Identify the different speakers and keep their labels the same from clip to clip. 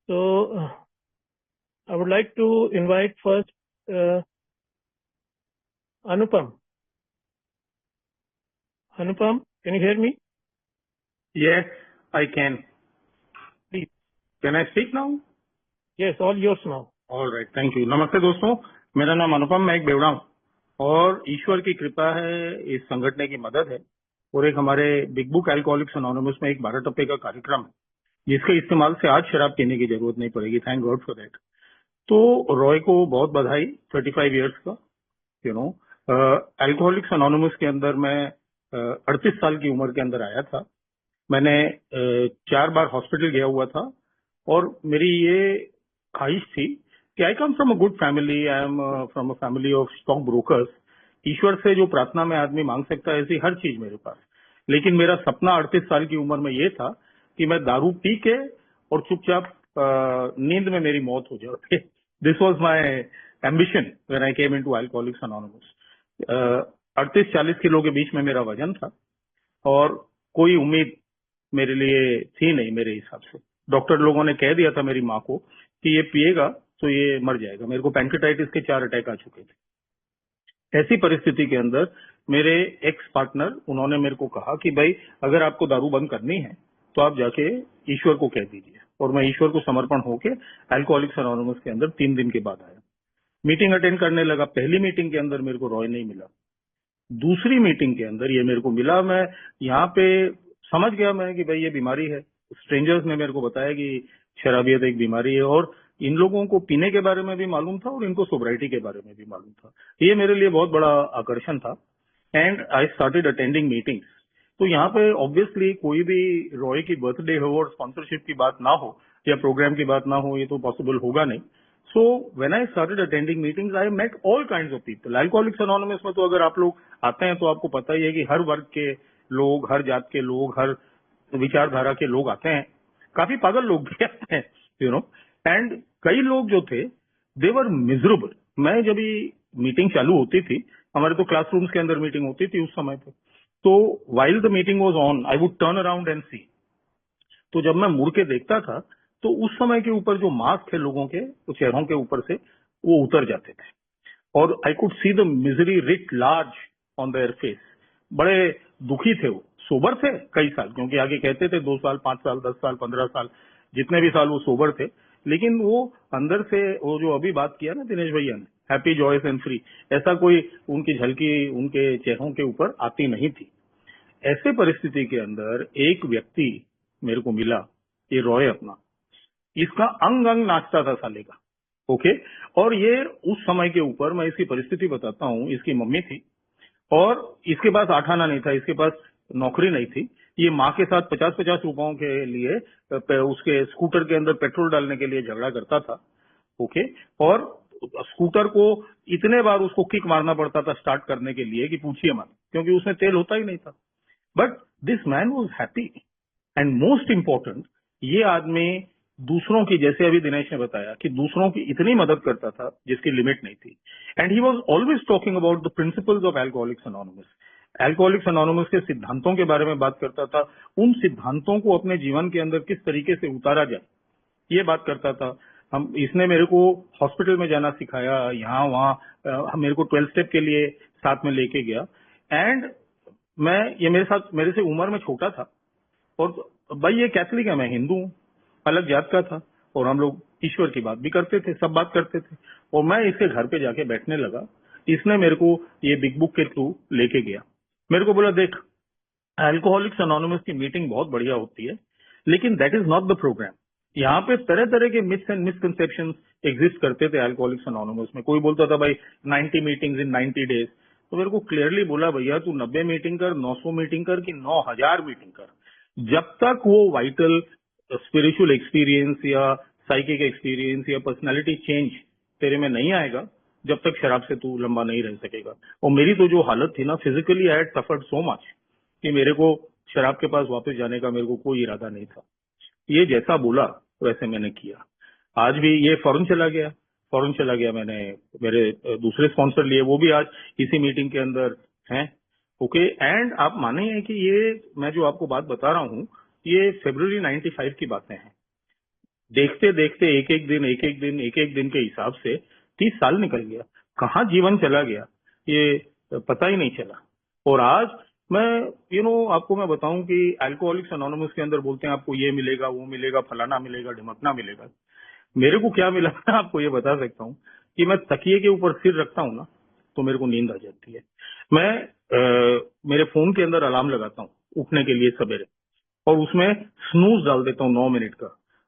Speaker 1: So, I would like to invite first Anupam. Anupam, can you hear me?
Speaker 2: Yes, I can.
Speaker 1: Please.
Speaker 2: Can I speak now?
Speaker 1: Yes, all yours now.
Speaker 2: All right, thank you. नमस्ते दोस्तों, मेरा नाम अनुपम, मैं एक बेवड़ा हूँ और ईश्वर की कृपा है, इस संगठन की मदद है और एक हमारे बिग बुक एल्कोहलिक्स एनोनिमस में एक 12 टप्पे का कार्यक्रम है जिसके इस्तेमाल से आज शराब पीने की जरूरत नहीं पड़ेगी। Thank God for that. तो रॉय को बहुत बधाई 35 इयर्स का। एल्कोहलिक्स एनोनिमस के अंदर मैं 38 साल की उम्र के अंदर आया था। मैंने 4 बार हॉस्पिटल गया हुआ था और मेरी ये ख्वाहिश थी कि I come from a good family, I am from a family of stock brokers. ईश्वर से जो प्रार्थना में आदमी मांग सकता है ऐसी हर चीज मेरे पास। लेकिन मेरा सपना 38 साल की उम्र में ये था कि मैं दारू पी के और चुपचाप नींद में मेरी मौत हो जाए। This was my ambition when I came into alcoholics anonymous. 38-40 kilo के बीच में मेरा वजन था और कोई उम्मीद मेरे लिए थी नहीं। मेरे हिसाब से डॉक्टर लोगों ने कह दिया था मेरी माँ को कि ये पिएगा तो ये मर जाएगा। मेरे को पैंक्रेटाइटिस के 4 अटैक आ चुके थे। ऐसी परिस्थिति के अंदर मेरे एक्स पार्टनर उन्होंने मेरे को कहा कि भाई अगर आपको दारू बंद करनी है तो आप जाके ईश्वर को कह दीजिए। और मैं ईश्वर को समर्पण होके अल्कोहलिक्स एनोनिमस के अंदर 3 दिन के बाद आया। मीटिंग अटेंड करने लगा। पहली मीटिंग के अंदर मेरे को रॉय नहीं मिला। दूसरी मीटिंग के अंदर ये मेरे को मिला। मैं यहाँ पे समझ गया मैं कि भाई ये बीमारी है। स्ट्रेंजर्स ने मेरे को बताया कि शराबियत एक बीमारी है और इन लोगों को पीने के बारे में भी मालूम था और इनको सोब्राइटी के बारे में भी मालूम था। ये मेरे लिए बहुत बड़ा आकर्षण था and I started attending meetings. तो यहाँ पे ऑब्वियसली कोई भी रॉय की बर्थडे हो और स्पॉन्सरशिप की बात ना हो या प्रोग्राम की बात ना हो, ये तो पॉसिबल होगा नहीं। So when I started attending meetings, I met all kinds of people. Alcoholics Anonymous में तो अगर आप लोग आते हैं तो आपको पता ही है कि हर वर्ग के लोग, हर जात के लोग, हर विचारधारा के लोग आते हैं। काफी पागल लोग भी आते हैं, एंड कई लोग जो थे दे वर मिजरेबल। मैं जब ये मीटिंग चालू होती थी, हमारे तो क्लासरूम्स के अंदर मीटिंग होती थी उस समय पे, तो while the meeting was on I would turn around and see. तो जब मैं मुड़ के देखता था तो उस समय के ऊपर जो मास्क थे लोगों के, तो चेहरों के ऊपर से वो उतर जाते थे और I could see the misery writ large on their face. बड़े दुखी थे वो। सोबर थे कई साल, क्योंकि आगे कहते थे 2 साल, 5 साल, 10 साल, 15 साल, जितने भी साल वो सोबर थे। लेकिन वो अंदर से वो जो अभी बात किया ना दिनेश भैया ने, हैप्पी जॉयस एंड फ्री, ऐसा कोई उनकी झलकी उनके चेहरों के ऊपर आती नहीं थी। ऐसे परिस्थिति के अंदर एक व्यक्ति मेरे को मिला, ये रॉय अपना। इसका अंग अंग नाचता था साले का। ओके। और ये उस समय के ऊपर मैं इसकी परिस्थिति बताता हूँ। इसकी मम्मी थी और इसके पास आठाना नहीं था, इसके पास नौकरी नहीं थी। ये माँ के साथ 50-50 रुपयों के लिए उसके स्कूटर के अंदर पेट्रोल डालने के लिए झगड़ा करता था। ओके। और स्कूटर को इतने बार उसको किक मारना पड़ता था स्टार्ट करने के लिए कि पूछिए मत, क्योंकि उसमें तेल होता ही नहीं था। But this man was happy and most important, ये आदमी दूसरों की, जैसे अभी दिनेश ने बताया कि दूसरों की इतनी मदद करता था जिसकी लिमिट नहीं थी। And he was always talking about the principles of alcoholics anonymous. Alcoholics anonymous के सिद्धांतों के बारे में बात करता था। उन सिद्धांतों को अपने जीवन के अंदर किस तरीके से उतारा जाए ये बात करता था। इसने मेरे को हॉस्पिटल में जाना सिखाया, यहाँ वहाँ मेरे को 12 स्टेप के लिए साथ में लेके गया। एंड ये मेरे से उम्र में छोटा था और भाई ये कैथलिक है, मैं हिंदू हूँ, अलग जात का था और हम लोग ईश्वर की बात भी करते थे, सब बात करते थे। और मैं इसके घर पे जाके बैठने लगा। इसने मेरे को ये बिग बुक के थ्रू लेके गया। मेरे को बोला देख, अल्कोहलिक्स एनोनिमस की मीटिंग बहुत बढ़िया होती है, लेकिन that is not the programme. यहाँ पे तरह तरह के मिथ्स एंड मिसकंसेप्शंस एग्जिस्ट करते थे अल्कोहलिक्स एनोनिमस में। कोई बोलता था भाई 90 मीटिंग्स इन 90 डेज। तो मेरे को क्लियरली बोला भैया तू 90 मीटिंग कर, 900 मीटिंग कर कि 9000 मीटिंग कर, जब तक वो वाइटल स्पिरिचुअल एक्सपीरियंस या साइकिक एक्सपीरियंस या पर्सनालिटी चेंज तेरे में नहीं आएगा, जब तक शराब से तू लंबा नहीं रह सकेगा। और मेरी तो जो हालत थी ना, physically I had suffered so much कि मेरे को शराब के पास वापस जाने का मेरे को कोई इरादा नहीं था। ये जैसा बोला वैसे मैंने किया। आज भी ये फौरन चला गया। मैंने मेरे दूसरे स्पॉन्सर लिए, वो भी आज इसी मीटिंग के अंदर हैं। ओके। एंड आप मानेंगे कि ये मैं जो आपको बात बता रहा हूँ ये फरवरी 95 की बातें हैं। देखते देखते एक एक दिन के हिसाब से 30 साल निकल गया। कहाँ जीवन चला गया ये पता ही नहीं चला। और आज मैं आपको मैं बताऊं कि अल्कोहलिक्स एनोनिमस के अंदर बोलते हैं आपको ये मिलेगा, वो मिलेगा, फलाना मिलेगा, ढिमकना मिलेगा। मेरे को क्या मिला मैं आपको ये बता सकता हूँ कि मैं तकिए के ऊपर सिर रखता हूँ ना तो मेरे को नींद आ जाती है। मैं मेरे फोन के अंदर अलार्म लगाता हूँ उठने के लिए सवेरे, और उसमें स्नूज डाल देता हूँ 9 मिनट का।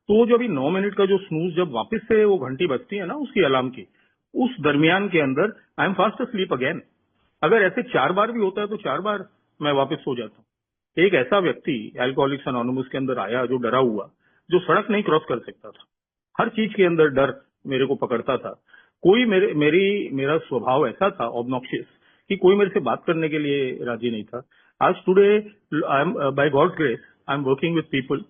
Speaker 2: तो वो जो अभी 9 मिनट का जो स्नूज जब वापस से वो घंटी बजती है ना उसकी अलार्म की, उस दरमियान के अंदर I am fast sleep again. अगर ऐसे 4 बार भी होता है तो 4 बार मैं वापस सो जाता हूँ। एक ऐसा व्यक्ति अल्कोहलिक्स एनोनिमस के अंदर आया जो डरा हुआ, जो सड़क नहीं क्रॉस कर सकता था, हर चीज के अंदर डर मेरे को पकड़ता था। कोई मेरा स्वभाव ऐसा था ऑब्नॉक्शियस कि कोई मेरे से बात करने के लिए राजी नहीं था। आज today I am by God's grace I am working with people.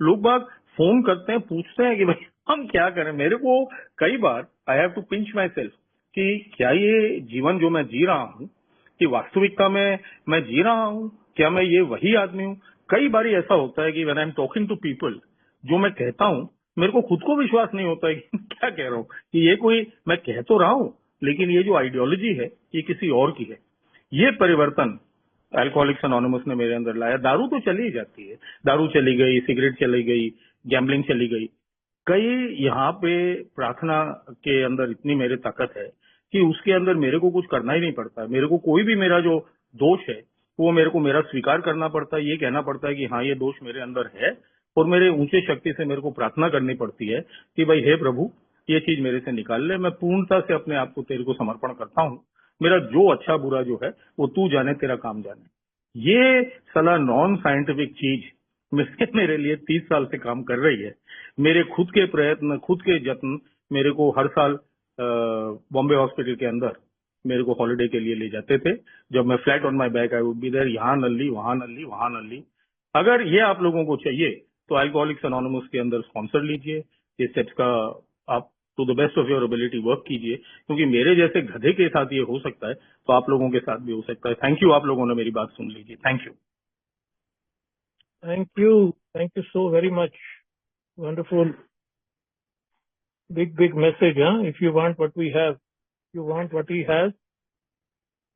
Speaker 2: लोग बाग फोन करते हैं, पूछते हैं कि भाई हम क्या करें। मेरे को कई बार I have to pinch myself कि क्या ये जीवन जो मैं जी रहा हूँ कि वास्तविकता में मैं जी रहा हूँ, क्या मैं ये वही आदमी हूँ। कई बार ऐसा होता है कि when I am talking to people, जो मैं कहता हूँ मेरे को खुद को विश्वास नहीं होता है कि क्या कह रहा हूँ, कि ये कोई मैं कह तो रहा हूँ लेकिन ये जो आइडियोलॉजी है ये किसी और की है। ये परिवर्तन अल्कोहलिक्स एनोनिमस ने मेरे अंदर लाया। दारू तो चली ही जाती है, दारू चली गई, सिगरेट चली गई, गैम्बलिंग चली गई। कई यहाँ पे प्रार्थना के अंदर इतनी मेरे ताकत है कि उसके अंदर मेरे को कुछ करना ही नहीं पड़ता। मेरे को कोई भी मेरा जो दोष है वो मेरे को मेरा स्वीकार करना पड़ता है। ये कहना पड़ता है कि हाँ ये दोष मेरे अंदर है, और मेरे ऊंचे शक्ति से मेरे को प्रार्थना करनी पड़ती है कि भाई हे प्रभु ये चीज मेरे से निकाल ले। मैं पूर्णता से अपने आप को तेरे को समर्पण करता हूँ। मेरा जो अच्छा बुरा जो है वो तू जाने, तेरा काम जाने। ये साला नॉन साइंटिफिक चीज मेरे लिए 30 साल से काम कर रही है। मेरे खुद के प्रयत्न, खुद के जत्न मेरे को हर साल बॉम्बे हॉस्पिटल के अंदर मेरे को हॉलिडे के लिए ले जाते थे। जब मैं flat on my back I would be there, यहाँ नल्ली वहां नल्ली वहां नल्ली। अगर ये आप लोगों को चाहिए तो अल्कोहलिक्स एनोनिमस के अंदर स्पॉन्सर लीजिए। ये स्टेप्स का आप to the best of your ability work कीजिए, क्योंकि मेरे जैसे गधे के साथ ये हो सकता है तो आप लोगों के साथ भी हो सकता है। थैंक यू, आप लोगों ने मेरी बात सुन लीजिए। Thank you.
Speaker 1: Thank you. Thank you so very much. Wonderful. Big message, huh? If you want what we have, you want what he has,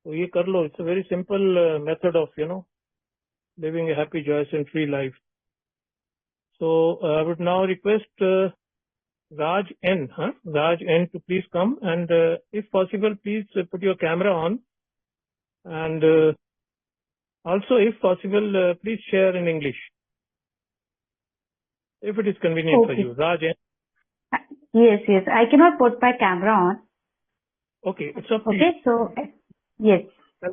Speaker 1: so ye kar lo. It's a very simple method of, living a happy, joyous and free life. So I would now request Raj N, Raj N to please come, and if possible, please put your camera on, and also if possible, please share in English, if it is convenient for
Speaker 3: Okay.
Speaker 1: you. Raj N.
Speaker 3: Yes. I cannot put my camera on.
Speaker 1: Okay, it's up to you.
Speaker 3: Okay. So, yes.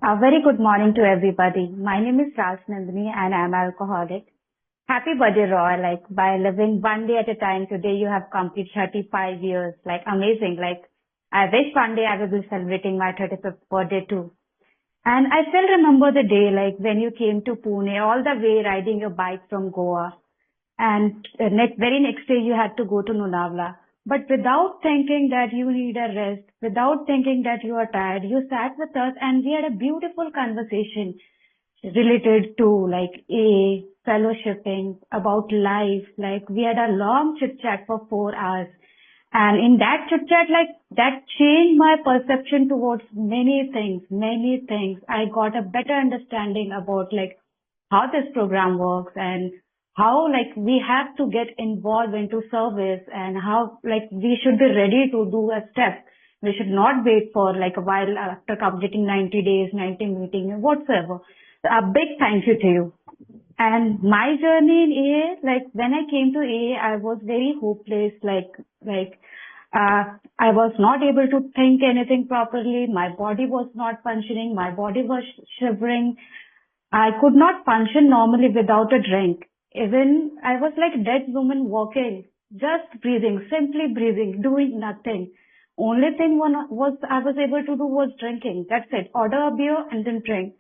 Speaker 3: A very good morning to everybody. My name is Raj Nandini and I'm alcoholic. Happy birthday, Roy. Like, by living one day at a time, today you have completed 35 years. Like, amazing. Like, I wish one day I will be celebrating my 35th birthday too. And I still remember the day, like, when you came to Pune, all the way riding your bike from Goa. And very next day you had to go to Lonavala. But without thinking that you need a rest, without thinking that you are tired, you sat with us and we had a beautiful conversation related to like AA, fellowshipping, about life. Like we had a long chit chat for 4 hours. And in that chit chat, like that changed my perception towards many things. I got a better understanding about like how this program works and how like we have to get involved into service and how like we should be ready to do a step. We should not wait for like a while after completing 90 days, 90 meetings, whatsoever. So a big thank you to you. And my journey in AA, like when I came to AA, I was very hopeless, I was not able to think anything properly. My body was not functioning. My body was shivering. I could not function normally without a drink. Even I was like a dead woman walking, just breathing, simply breathing, doing nothing. Only thing I was able to do was drinking. That's it. Order a beer and then drink.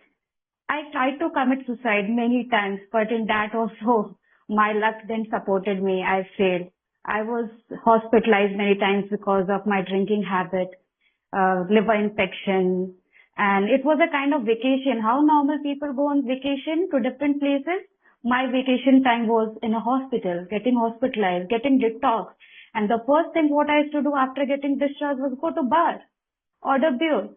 Speaker 3: I tried to commit suicide many times, but in that also, my luck then supported me. I failed. I was hospitalized many times because of my drinking habit, liver infection, and it was a kind of vacation. How normal people go on vacation to different places? my vacation time was in a hospital, getting hospitalized, getting detox. And the first thing what I used to do after getting discharged was go to bar, order beer,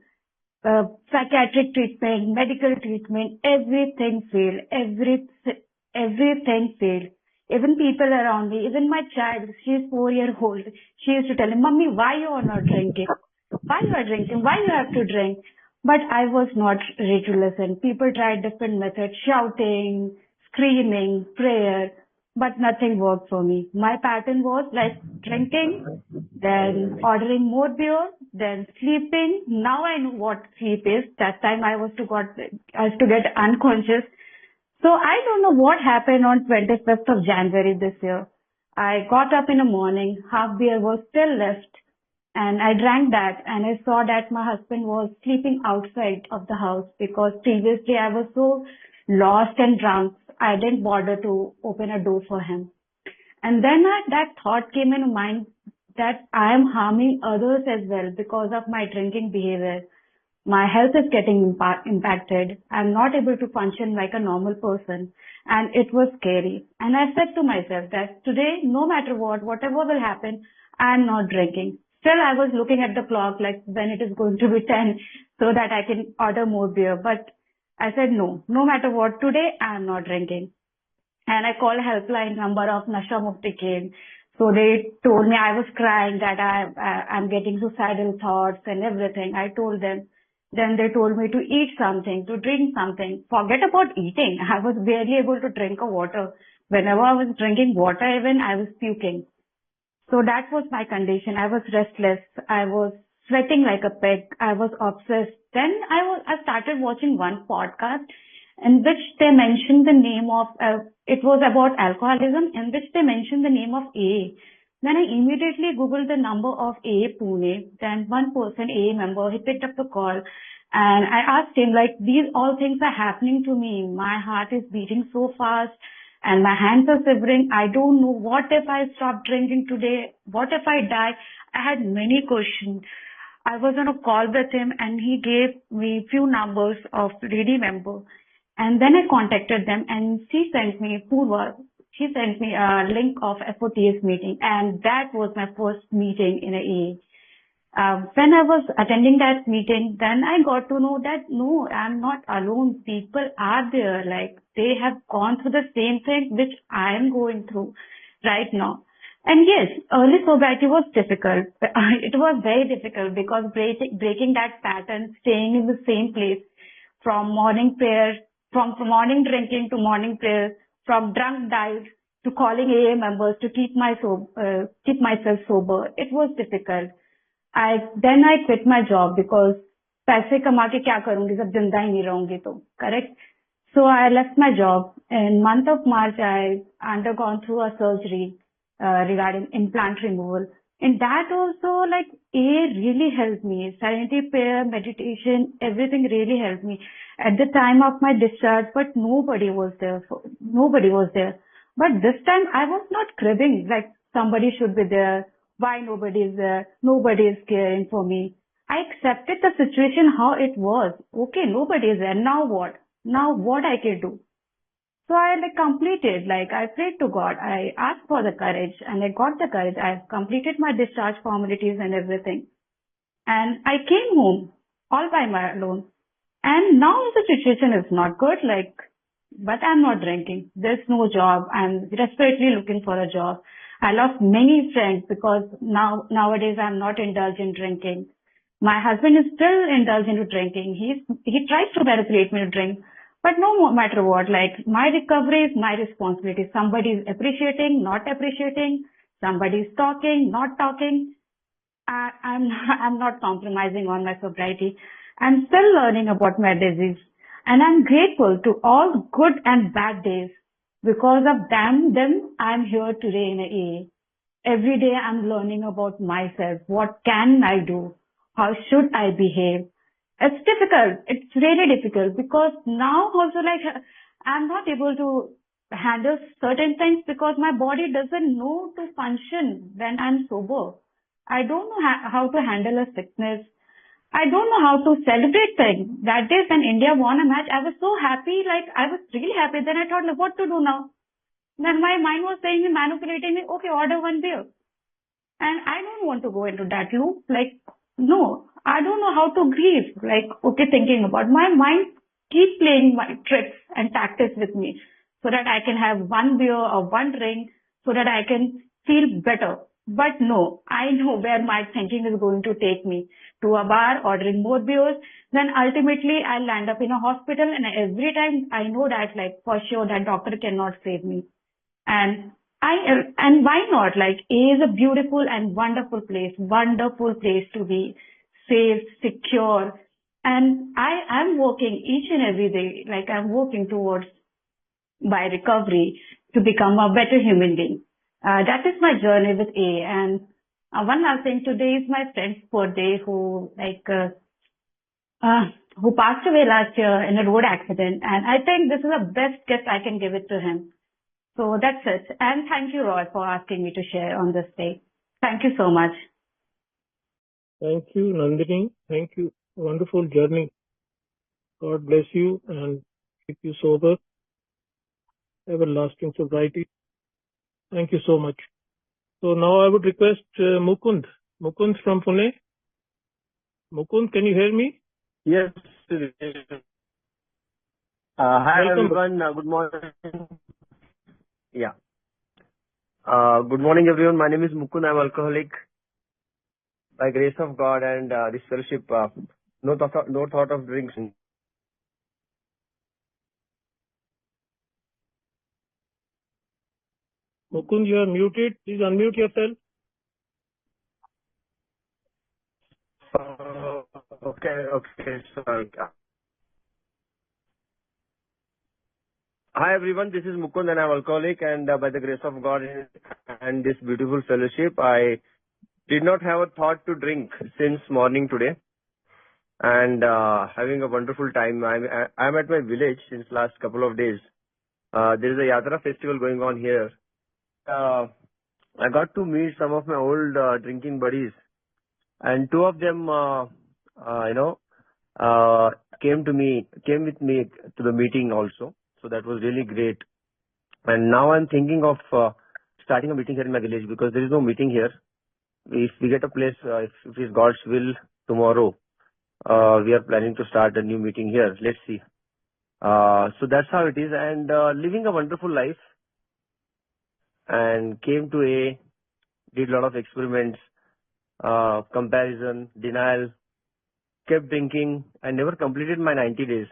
Speaker 3: psychiatric treatment, medical treatment, everything failed. Everything failed. Even people around me, even my child, she's 4 years old. She used to tell him, "Mummy, why you are not drinking? Why you are drinking? Why you have to drink?" But I was not ready to listen. People tried different methods, shouting, screaming, prayer, but nothing worked for me. My pattern was like drinking, then ordering more beer, then sleeping. Now I know what sleep is. That time I used to get unconscious. So I don't know what happened on 25th of January this year. I got up in the morning, half beer was still left, and I drank that, and I saw that my husband was sleeping outside of the house because previously I was so lost and drunk, I didn't bother to open a door for him. And then that thought came into mind that I am harming others as well because of my drinking behavior. My health is getting impacted. I'm not able to function like a normal person. And it was scary. And I said to myself that today, no matter what, whatever will happen, I'm not drinking. Still, I was looking at the clock like when it is going to be 10 so that I can order more beer. But I said no matter what, today I'm not drinking. And I called helpline number of Nasha Mukti came. So they told me I was crying that I'm getting suicidal thoughts and everything. I told them. Then they told me to eat something, to drink something. Forget about eating. I was barely able to drink a water. Whenever I was drinking water even, I was puking. So that was my condition. I was restless. I was sweating like a pig. I was obsessed. Then I started watching one podcast in which they mentioned the name of, it was about alcoholism, in which they mentioned the name of AA. Then I immediately Googled the number of AA Pune. Then one person, AA member, he picked up the call and I asked him like, these all things are happening to me. My heart is beating so fast and my hands are shivering. I don't know. What if I stop drinking today? What if I die? I had many questions. I was on a call with him and he gave me few numbers of lady member. And then I contacted them and she sent me a link of FOTS meeting and that was my first meeting in a AA. When I was attending that meeting, then I got to know that no, I'm not alone. People are there. Like they have gone through the same thing which I am going through right now. And yes, early sobriety was difficult. It was very difficult because breaking that pattern, staying in the same place from morning prayer, from morning drinking to morning prayer, from drunk dives to calling AA members to keep myself sober. It was difficult. Then I quit my job because पैसे कमा के क्या करूंगी जब जिंदा ही नहीं रहूंगी तो correct. So I left my job in month of March. I undergone through a surgery regarding implant removal. And that also like AA really helped me. Serenity prayer, meditation, everything really helped me at the time of my discharge. But nobody was there. Nobody was there. But this time I was not cribbing like somebody should be there. Why nobody is there? Nobody is caring for me. I accepted the situation how it was. Okay, nobody is there. Now what? Now what I can do? So I completed, I prayed to God. I asked for the courage and I got the courage. I completed my discharge formalities and everything. And I came home all by my alone. And now the situation is not good, but I'm not drinking. There's no job. I'm desperately looking for a job. I lost many friends because nowadays I'm not indulged in drinking. My husband is still indulged into drinking. He tries to manipulate me to drink. But no matter what, my recovery is my responsibility. Somebody is appreciating, not appreciating. Somebody is talking, not talking. I'm not compromising on my sobriety. I'm still learning about my disease. And I'm grateful to all good and bad days. Because of them, I'm here today in AA. Every day I'm learning about myself. What can I do? How should I behave? It's difficult. It's really difficult because now also I'm not able to handle certain things because my body doesn't know to function when I'm sober. I don't know how to handle a sickness. I don't know how to celebrate things. That day when India won a match, I was so happy, like I was really happy. Then I thought, like, what to do now? Then my mind was saying, manipulating me, okay, order one beer. And I don't want to go into that loop. Like, no, I don't know how to grieve. Like, okay, thinking about my mind keeps playing my tricks and tactics with me so that I can have one beer or one drink so that I can feel better. But no, I know where my thinking is going to take me to a bar, ordering more beers. Then ultimately I'll land up in a hospital, and every time I know that, like, for sure that doctor cannot save me. And and why not? Like, A is a beautiful and wonderful place to be safe, secure. And I'm working each and every day, like I'm working towards my recovery to become a better human being. That is my journey with A. And one last thing, today is my friend's birthday who passed away last year in a road accident. And I think this is the best gift I can give it to him. So that's it. And thank you, Roy, for asking me to share on this day. Thank you so much.
Speaker 1: Thank you, Nandini. Thank you. Wonderful journey. God bless you and keep you sober. Everlasting sobriety. Thank you so much. So now I would request Mukund. Mukund from Pune. Mukund, can you hear me?
Speaker 4: Yes. Hi
Speaker 1: Welcome.
Speaker 4: everyone. Good morning. Yeah. Good morning everyone. My name is Mukund. I'm alcoholic. By grace of God and this fellowship, no thought of drinks.
Speaker 1: Mukund, you are muted. Please unmute yourself.
Speaker 4: Okay. Sorry. Hi everyone. This is Mukund and I'm alcoholic. And by the grace of God and this beautiful fellowship, I did not have a thought to drink since morning today. And having a wonderful time. I'm at my village since last couple of days. There is a Yatra festival going on here. I got to meet some of my old drinking buddies, and two of them, came with me to the meeting also. So that was really great. And now I'm thinking of starting a meeting here in my village because there is no meeting here. If we get a place, if it is God's will, tomorrow, we are planning to start a new meeting here. Let's see. So that's how it is, and living a wonderful life. And came to A, did a lot of experiments, comparison, denial, kept drinking. I never completed my 90 days.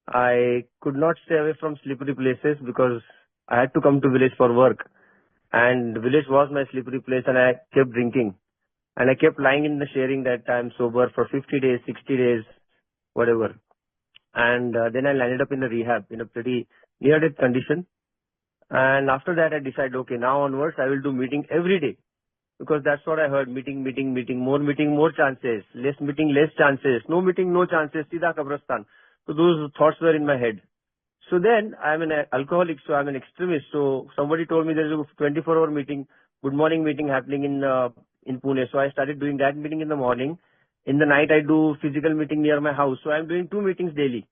Speaker 4: I could not stay away from slippery places because I had to come to village for work. And village was my slippery place, and I kept drinking. And I kept lying in the sharing that I'm sober for 50 days, 60 days, whatever. And then I landed up in the rehab in a pretty near-death condition. And after that, I decided, okay, now onwards, I will do meeting every day. Because that's what I heard, meeting, more chances. Less meeting, less chances. No meeting, no chances. Sida Kabristan. So those thoughts were in my head. So then, I'm an alcoholic, so I'm an extremist. So somebody told me there's a 24-hour meeting, good morning meeting happening in Pune. So I started doing that meeting in the morning. In the night, I do physical meeting near my house. So I'm doing 2 meetings daily.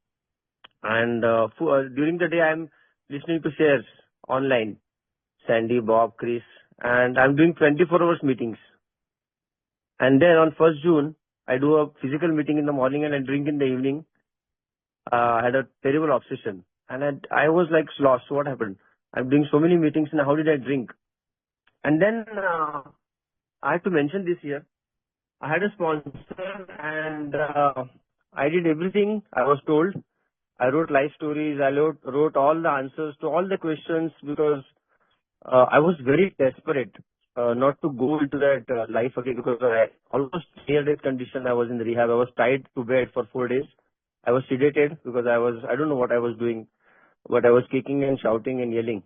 Speaker 4: And during the day, I'm listening to shares online. Sandy, Bob, Chris. And I'm doing 24 hours meetings. And then on 1st June, I do a physical meeting in the morning and I drink in the evening. I had a terrible obsession. And I was like lost. So what happened? I'm doing so many meetings and how did I drink? And then I have to mention this here. I had a sponsor and I did everything I was told. I wrote life stories. I wrote all the answers to all the questions because I was very desperate not to go into that life again because I almost near-death condition. I was in the rehab. I was tied to bed for 4 days. I was sedated because I don't know what I was doing, but I was kicking and shouting and yelling.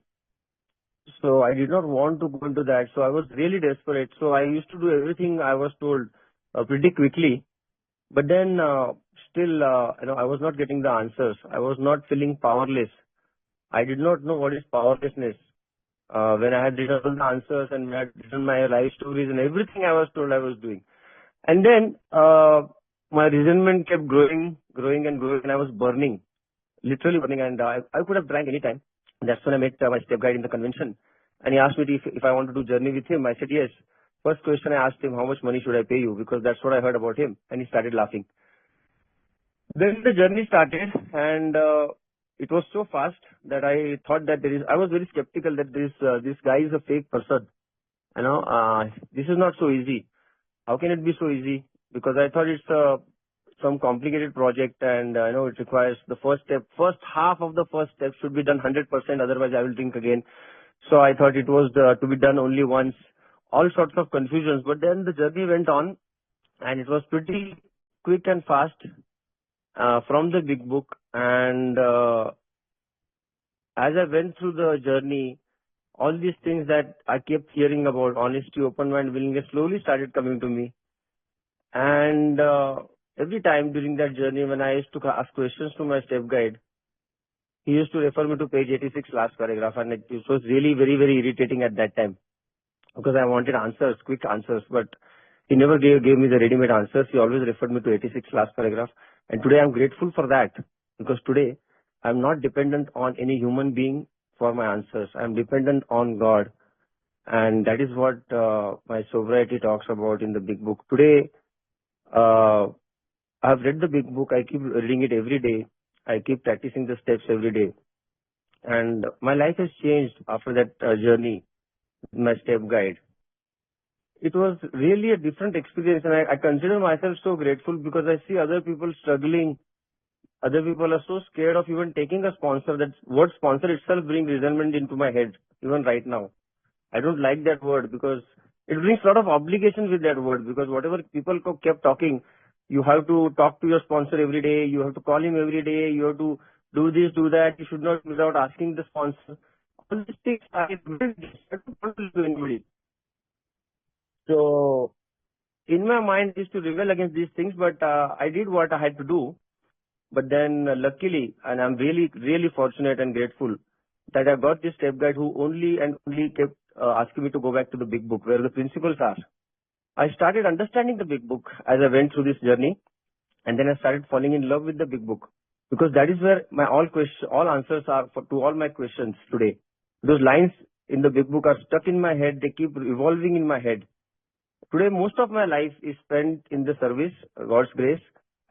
Speaker 4: So I did not want to go into that. So I was really desperate. So I used to do everything I was told pretty quickly. But then still, I was not getting the answers. I was not feeling powerless. I did not know what is powerlessness. When I had written all the answers and had written my life stories and everything I was told I was doing. And then my resentment kept growing, and I was burning, literally burning, and I could have drank any time. That's when I met my step guide in the convention, and he asked me if I want to do journey with him. I said yes. First question I asked him, how much money should I pay you? Because that's what I heard about him, and he started laughing. Then the journey started, and it was so fast that I thought that I was very skeptical that this guy is a fake person. This is not so easy. How can it be so easy? Because I thought it's some complicated project, and it requires the first half of the first step should be done 100%. Otherwise, I will drink again. So I thought it was to be done only once. All sorts of confusions. But then the journey went on, and it was pretty quick and fast from the big book. And as I went through the journey, all these things that I kept hearing about, honesty, open mind, willingness, slowly started coming to me. And every time during that journey, when I used to ask questions to my step guide, he used to refer me to page 86, last paragraph, and it was really very, very irritating at that time because I wanted answers, quick answers, but he never gave me the ready-made answers. He always referred me to 86, last paragraph. And today I'm grateful for that, because today I'm not dependent on any human being for my answers. I'm dependent on God. And that is what my sobriety talks about in the big book. Today, I've read the big book. I keep reading it every day. I keep practicing the steps every day. And my life has changed after that journey with my step guide. It was really a different experience, and I consider myself so grateful because I see other people struggling. Other people are so scared of even taking a sponsor. That word sponsor itself brings resentment into my head, even right now. I don't like that word because it brings a lot of obligations with that word, because whatever people kept talking, you have to talk to your sponsor every day, you have to call him every day, you have to do this, do that, you should not without asking the sponsor. All these things I don't do anybody. So in my mind is to rebel against these things, but I did what I had to do. But then luckily, and I'm really, really fortunate and grateful that I got this step guide who only kept asking me to go back to the big book where the principles are. I started understanding the big book as I went through this journey, and then I started falling in love with the big book, because that is where my all answers are to all my questions today. Those lines in the big book are stuck in my head. They keep revolving in my head. Today, most of my life is spent in the service, God's grace,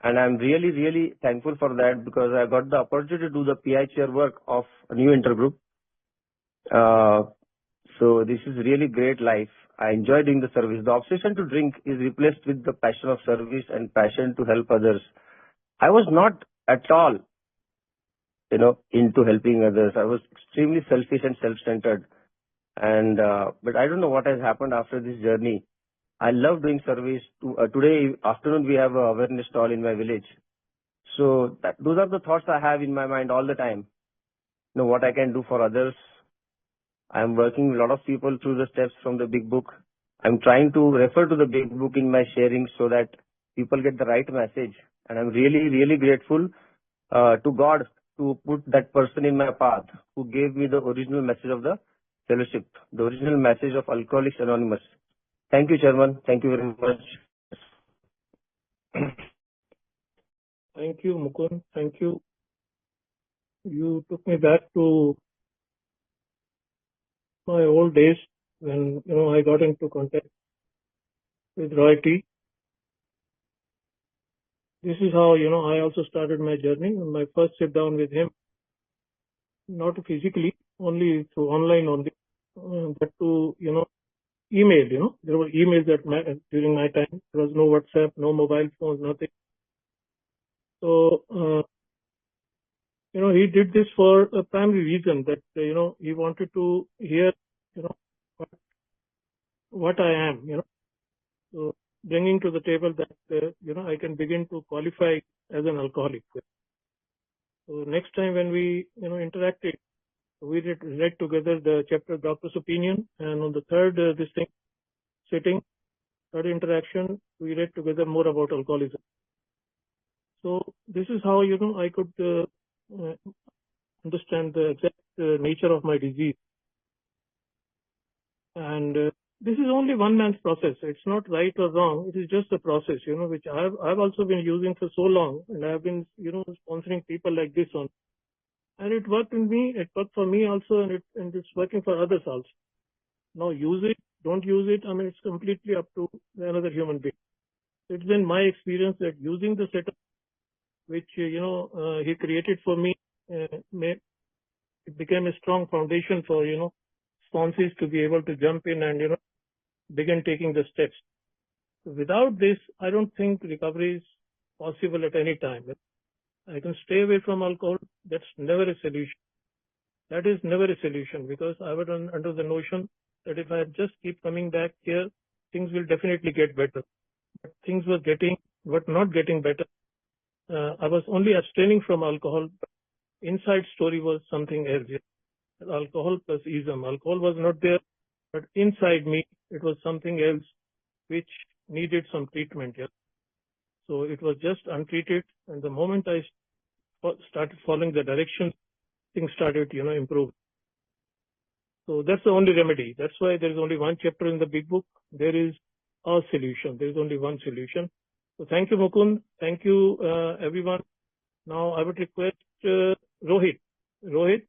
Speaker 4: and I'm really, really thankful for that, because I got the opportunity to do the PI chair work of a new intergroup. So this is really great life. I enjoy doing the service. The obsession to drink is replaced with the passion of service and passion to help others. I was not at all, into helping others. I was extremely selfish and self-centered. And but I don't know what has happened after this journey. I love doing service. Today afternoon we have a awareness stall in my village. So those are the thoughts I have in my mind all the time. What I can do for others. I'm working with a lot of people through the steps from the big book. I'm trying to refer to the big book in my sharing so that people get the right message. And I'm really, really grateful to God to put that person in my path who gave me the original message of the fellowship, the original message of Alcoholics Anonymous. Thank you, Chairman. Thank you very much.
Speaker 1: Thank you, Mukund. Thank you. You took me back to my old days when, I got into contact with Roy T. This is how, I also started my journey. My first sit down with him, not physically, only through online only, but to, email, there were emails during my time. There was no WhatsApp, no mobile phones, nothing. So, he did this for a primary reason that, he wanted to hear, what I am, so bringing to the table that, I can begin to qualify as an alcoholic. So next time when we, interacted, we read together the chapter Doctor's Opinion, and on the third, third interaction, we read together more about alcoholism. So this is how, I could understand the exact nature of my disease. And this is only one man's process. It's not right or wrong. It is just a process, which I've also been using for so long, and I've been, sponsoring people like this on, and it worked in me. It worked for me also, and it's working for others also. Now use it, don't use it. I mean, it's completely up to another human being. It's been my experience that using the setup which he created for me, it became a strong foundation for sponsors to be able to jump in and begin taking the steps. Without this, I don't think recovery is possible at any time. I can stay away from alcohol. That's never a solution. That is never a solution, because I was under the notion that if I just keep coming back here, things will definitely get better. But things were not getting better. I was only abstaining from alcohol. Inside story was something else. Alcohol plus ism. Alcohol was not there, but inside me, it was something else which needed some treatment. Yeah. So it was just untreated. And the moment I started following the direction, things started, improve. So that's the only remedy. That's why there is only one chapter in the big book. There is a solution. There is only one solution. So thank you, Mukund. Thank you, everyone. Now I would request Rohit. Rohit,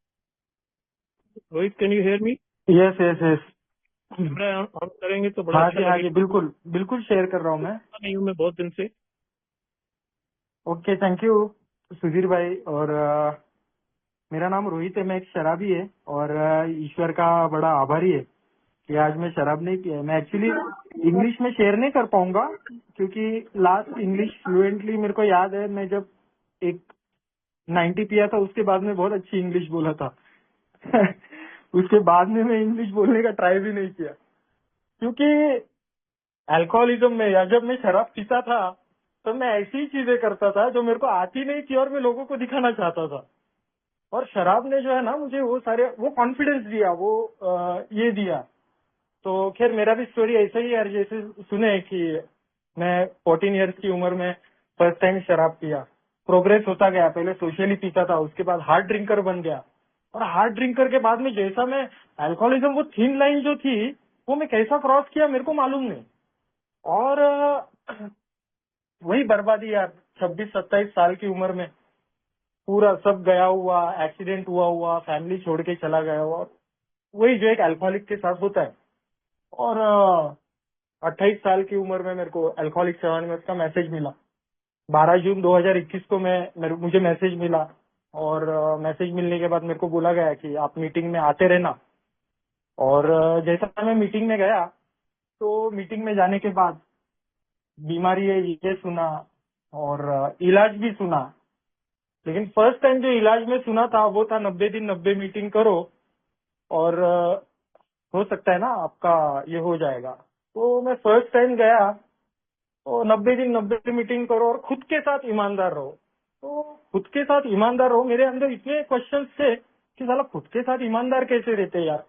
Speaker 1: can you hear me?
Speaker 5: Yes yes yes
Speaker 1: camera on करेंगे तो बड़ा
Speaker 5: हाँ
Speaker 1: अच्छा
Speaker 5: जी हाँ जी
Speaker 1: लगेगा।
Speaker 5: बिल्कुल बिल्कुल share कर रहा हूँ मैं।
Speaker 1: नहीं हूँ मैं बहुत दिन से।
Speaker 5: ओके थैंक यू सुधीर भाई। और मेरा नाम रोहित है, मैं एक शराबी है और ईश्वर का बड़ा आभारी है कि आज मैं शराब नहीं पिया। मैं एक्चुअली इंग्लिश में शेयर नहीं कर पाऊंगा क्योंकि लास्ट इंग्लिश फ्लुएंटली मेरे को याद है, मैं जब एक 90 पिया था उसके बाद में बहुत अच्छी इंग्लिश बोला था उसके बाद में मैं इंग्लिश बोलने का ट्राई भी नहीं किया क्योंकि अल्कोहलिज्म में या जब मैं शराब पीता था तो मैं ऐसी चीजें करता था जो मेरे को आती नहीं थी और मैं लोगों को दिखाना चाहता था। और शराब ने जो है ना मुझे वो कॉन्फिडेंस दिया, वो ये दिया। तो खैर मेरा भी स्टोरी ऐसा ही यार, जैसे सुने कि मैं 14 इयर्स की उम्र में फर्स्ट टाइम शराब पिया। प्रोग्रेस होता गया, पहले सोशली पीता था, उसके बाद हार्ड ड्रिंकर बन गया। और हार्ड ड्रिंकर के बाद में जैसा मैं अल्कोहलिज्म, वो थिन लाइन जो थी वो मैं कैसा क्रॉस किया मेरे को मालूम नहीं। और वही बर्बादी यार, 26-27 साल की उम्र में पूरा सब गया हुआ, एक्सीडेंट हुआ, फैमिली छोड़ के चला गया हुआ, वही जो एक अल्कोहलिक के साथ होता है। और 28 साल की उम्र में मेरे को अल्कोहलिक्स अनोनिमस का मैसेज मिला। 12 जून 2021 को मुझे मैसेज मिला और मैसेज मिलने के बाद मेरे को बोला गया कि आप मीटिंग में आते रहना। और जैसा मैं मीटिंग में गया तो मीटिंग में जाने के बाद बीमारी है ये सुना और इलाज भी सुना। लेकिन फर्स्ट टाइम जो इलाज में सुना था वो था 90 दिन 90 मीटिंग करो और हो सकता है ना आपका ये हो जाएगा। तो मैं फर्स्ट टाइम गया तो 90 दिन 90 मीटिंग करो और खुद के साथ ईमानदार रहो। तो खुद के साथ ईमानदार रहो, मेरे अंदर इतने क्वेश्चंस थे कि साला खुद के साथ ईमानदार कैसे रहते यार।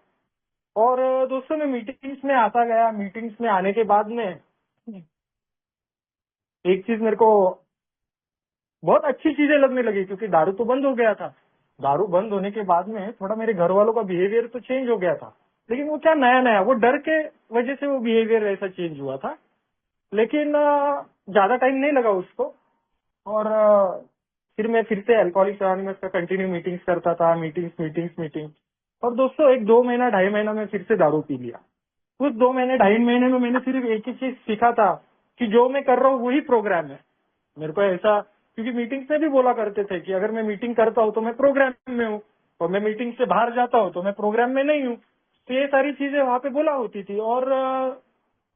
Speaker 5: और दोस्तों मैं मीटिंग्स में आता गया। मीटिंग्स में आने के बाद में एक चीज मेरे को बहुत अच्छी चीजें लगने लगी क्योंकि दारू तो बंद हो गया था। दारू बंद होने के बाद में थोड़ा मेरे घर वालों का बिहेवियर तो चेंज हो गया था, लेकिन वो क्या नया वो डर के वजह से वो बिहेवियर ऐसा चेंज हुआ था। लेकिन ज्यादा टाइम नहीं लगा उसको। और फिर मैं फिर से अल्कोहलिक्स अनोनिमस का कंटिन्यू मीटिंग्स करता था, मीटिंग्स। और दोस्तों 1-2 महीना 2.5 महीना में फिर से दारू पी लिया। उस 2 महीने 2.5 महीने में मैंने सिर्फ एक ही चीज सीखा था कि जो मैं कर रहा हूँ वही प्रोग्राम है। मेरे को ऐसा, क्योंकि मीटिंग्स में भी बोला करते थे कि अगर मैं मीटिंग करता हूँ तो मैं प्रोग्राम में हूँ और मैं मीटिंग से बाहर जाता हूँ तो मैं प्रोग्राम में नहीं हूँ। तो ये सारी चीजें वहां पे बोला होती थी। और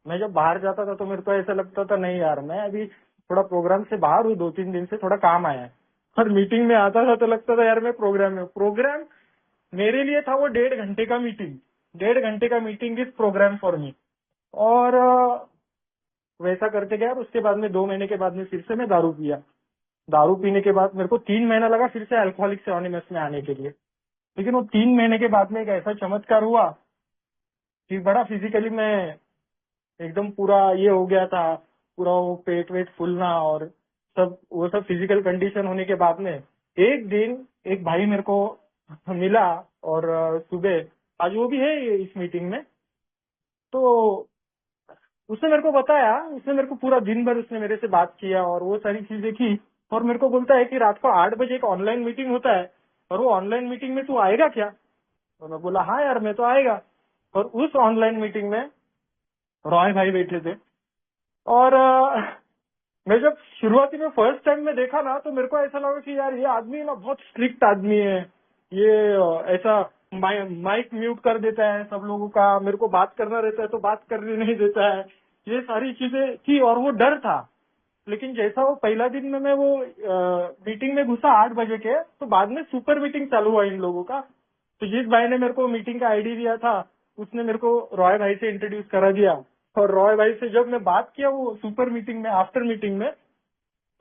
Speaker 5: मैं जब बाहर जाता था तो मेरे को ऐसा लगता था नहीं यार, मैं अभी थोड़ा प्रोग्राम से बाहर हूँ, 2-3 दिन से थोड़ा काम आया है। और मीटिंग में आता था तो लगता था यार मैं प्रोग्राम में हूँ। प्रोग्राम मेरे लिए था वो 1.5 घंटे का मीटिंग। 1.5 घंटे का meeting is programme for me. और वैसा करते गया। उसके बाद में 2 महीने के बाद में फिर से मैं दारू पिया। दारू पीने के बाद मेरे को 3 महीना लगा फिर से अल्कोहलिक्स अनोनिमस में आने के लिए। लेकिन वो 3 महीने के बाद में एक ऐसा चमत्कार हुआ कि बड़ा फिजिकली मैं एकदम पूरा ये हो गया था, पूरा वो पेट वेट फूलना और वो सब फिजिकल कंडीशन होने के बाद में एक दिन एक भाई मेरे को मिला और सुबह, आज वो भी है इस मीटिंग में, तो उसने मेरे को बताया, उसने मेरे को पूरा दिन भर उसने मेरे से बात किया और वो सारी चीजें की, और मेरे को बोलता है कि रात को 8 बजे एक ऑनलाइन मीटिंग होता है और वो ऑनलाइन मीटिंग में तू आएगा क्या? तो मैं बोला हाँ यार मैं तो आएगा। और उस ऑनलाइन मीटिंग में रॉय भाई बैठे थे, और मैं जब शुरुआती में फर्स्ट टाइम में देखा ना तो मेरे को ऐसा लगा कि यार ये आदमी ना बहुत स्ट्रिक्ट आदमी है, ये ऐसा माइक म्यूट कर देता है सब लोगों का, मेरे को बात करना रहता है तो बात करने नहीं देता है, ये सारी चीजें थी और वो डर था। लेकिन जैसा वो पहला दिन में मैं वो मीटिंग में घुसा 8 बजे के, तो बाद में सुपर मीटिंग चालू हुआ इन लोगों का। तो जिस भाई ने मेरे को मीटिंग का आईडी दिया था उसने मेरे को रॉय भाई से इंट्रोड्यूस करा दिया, और रॉय भाई से जब मैं बात किया वो सुपर मीटिंग में, आफ्टर मीटिंग में,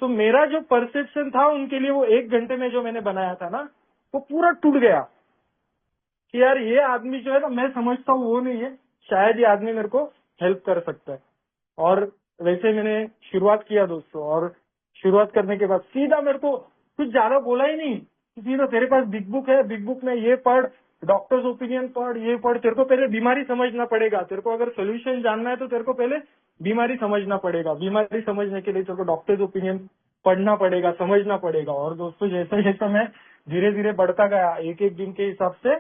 Speaker 5: तो मेरा जो परसेप्शन था उनके लिए वो 1 घंटे में जो मैंने बनाया था ना वो पूरा टूट गया कि यार ये आदमी जो है ना, मैं समझता हूँ वो नहीं है, शायद ये आदमी मेरे को हेल्प कर सकता है। और वैसे मैंने शुरुआत किया दोस्तों, और शुरुआत करने के बाद सीधा मेरे को कुछ ज्यादा बोला ही नहीं, सीधा तेरे पास बिग बुक है, बिग बुक में ये पढ़, डॉक्टर्स ओपिनियन पढ़, ये पढ़, तेरे को पहले बीमारी समझना पड़ेगा, तेरे को अगर सोल्यूशन जानना है तो तेरे को पहले बीमारी समझना पड़ेगा, बीमारी समझने के लिए तेरे को डॉक्टर्स ओपिनियन पढ़ना पड़ेगा, समझना पड़ेगा। और दोस्तों जैसा जैसा मैं धीरे धीरे बढ़ता गया एक एक दिन के हिसाब से,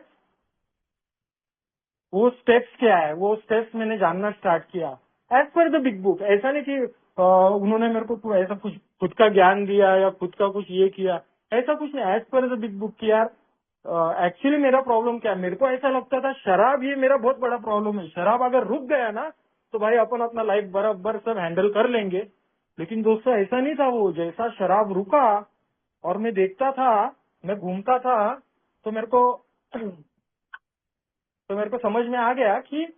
Speaker 5: वो स्टेप्स क्या है वो स्टेप्स मैंने जानना स्टार्ट किया as per the big book. ऐसा नहीं कि उन्होंने मेरे को ऐसा कुछ खुद का ज्ञान दिया या खुद का कुछ ये किया, ऐसा कुछ नहीं, as per the big book किया। एक्चुअली मेरा प्रॉब्लम क्या है, मेरे को ऐसा लगता था शराब ये मेरा बहुत बड़ा प्रॉब्लम है, शराब अगर रुक गया ना तो भाई अपन अपना लाइफ बराबर सब हैंडल कर लेंगे। लेकिन दोस्तों ऐसा नहीं था, वो जैसा शराब रुका और मैं देखता था, मैं घूमता था, तो मेरे को समझ में आ गया कि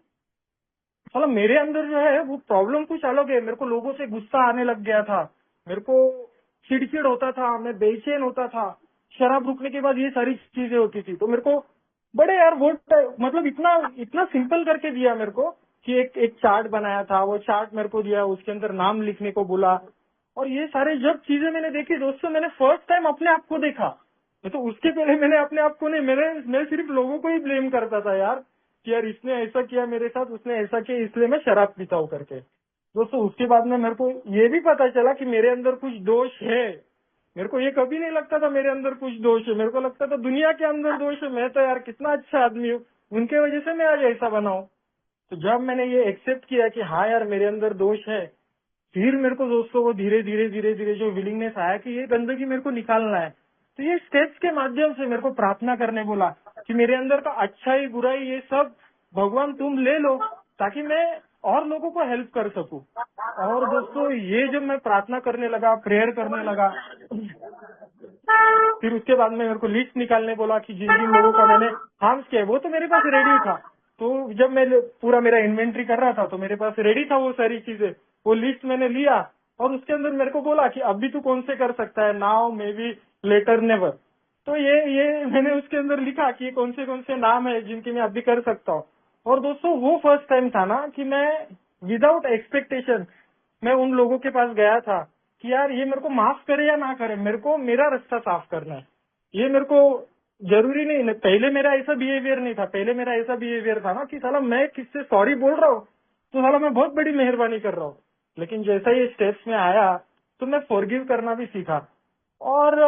Speaker 5: साला मेरे अंदर जो है वो प्रॉब्लम कुछ अलग है। मेरे को लोगों से गुस्सा आने लग गया था, मेरे को चिड़चिड़ होता था, मैं बेचैन होता था। शराब रुकने के बाद ये सारी चीजें होती थी, तो मेरे को बड़े यार वो मतलब इतना इतना सिंपल करके दिया मेरे को कि एक एक चार्ट बनाया था, वो चार्ट मेरे को दिया, उसके अंदर नाम लिखने को बोला। और ये सारे जब चीजें मैंने देखी दोस्तों, मैंने फर्स्ट टाइम अपने आप को देखा। मैं तो उसके पहले मैंने अपने आप को नहीं, मैं सिर्फ लोगों को ही ब्लेम करता था यार कि यार इसने ऐसा किया मेरे साथ, उसने ऐसा किया इसलिए मैं शराब पीता हूँ करके। दोस्तों उसके बाद में मेरे को ये भी पता चला कि मेरे अंदर कुछ दोष है। मेरे को ये कभी नहीं लगता था मेरे अंदर कुछ दोष है, मेरे को लगता था दुनिया के अंदर दोष है, मैं तो यार कितना अच्छा आदमी हूँ, उनके वजह से मैं आज ऐसा बना हूँ। तो जब मैंने ये एक्सेप्ट किया कि हाँ यार मेरे अंदर दोष है, फिर मेरे को दोस्तों वो धीरे धीरे धीरे धीरे जो विलिंगनेस आया कि ये गंदगी मेरे को निकालना है। तो ये स्टेप्स के माध्यम से मेरे को प्रार्थना करने बोला कि मेरे अंदर का अच्छाई बुराई ये सब भगवान तुम ले लो, ताकि मैं और लोगों को हेल्प कर सकूं। और दोस्तों ये जब मैं प्रार्थना करने लगा, प्रेयर करने लगा, फिर उसके बाद में मेरे को लिस्ट निकालने बोला कि जिन जिन लोगों का मैंने हार्म किया है, वो तो मेरे पास रेडी था। तो जब मैं पूरा मेरा इन्वेंट्री कर रहा था तो मेरे पास रेडी था वो सारी चीजें, वो लिस्ट मैंने लिया और उसके अंदर मेरे को बोला कि अभी तू कौन से कर सकता है, now maybe later never. तो ये मैंने उसके अंदर लिखा कि कौन से नाम है जिनकी मैं अभी कर सकता हूँ। और दोस्तों वो फर्स्ट टाइम था ना कि मैं विदाउट एक्सपेक्टेशन मैं उन लोगों के पास गया था कि यार ये मेरे को माफ करे या ना करे, मेरे को मेरा रास्ता साफ करना है। ये मेरे को जरूरी नहीं, पहले मेरा ऐसा बिहेवियर नहीं था, पहले मेरा ऐसा बिहेवियर था ना कि साला मैं किससे सॉरी बोल रहा हूँ तो साला मैं बहुत बड़ी मेहरबानी कर रहा हूँ। लेकिन जैसा ये स्टेप्स में आया तो मैं फॉरगिव करना भी सीखा। और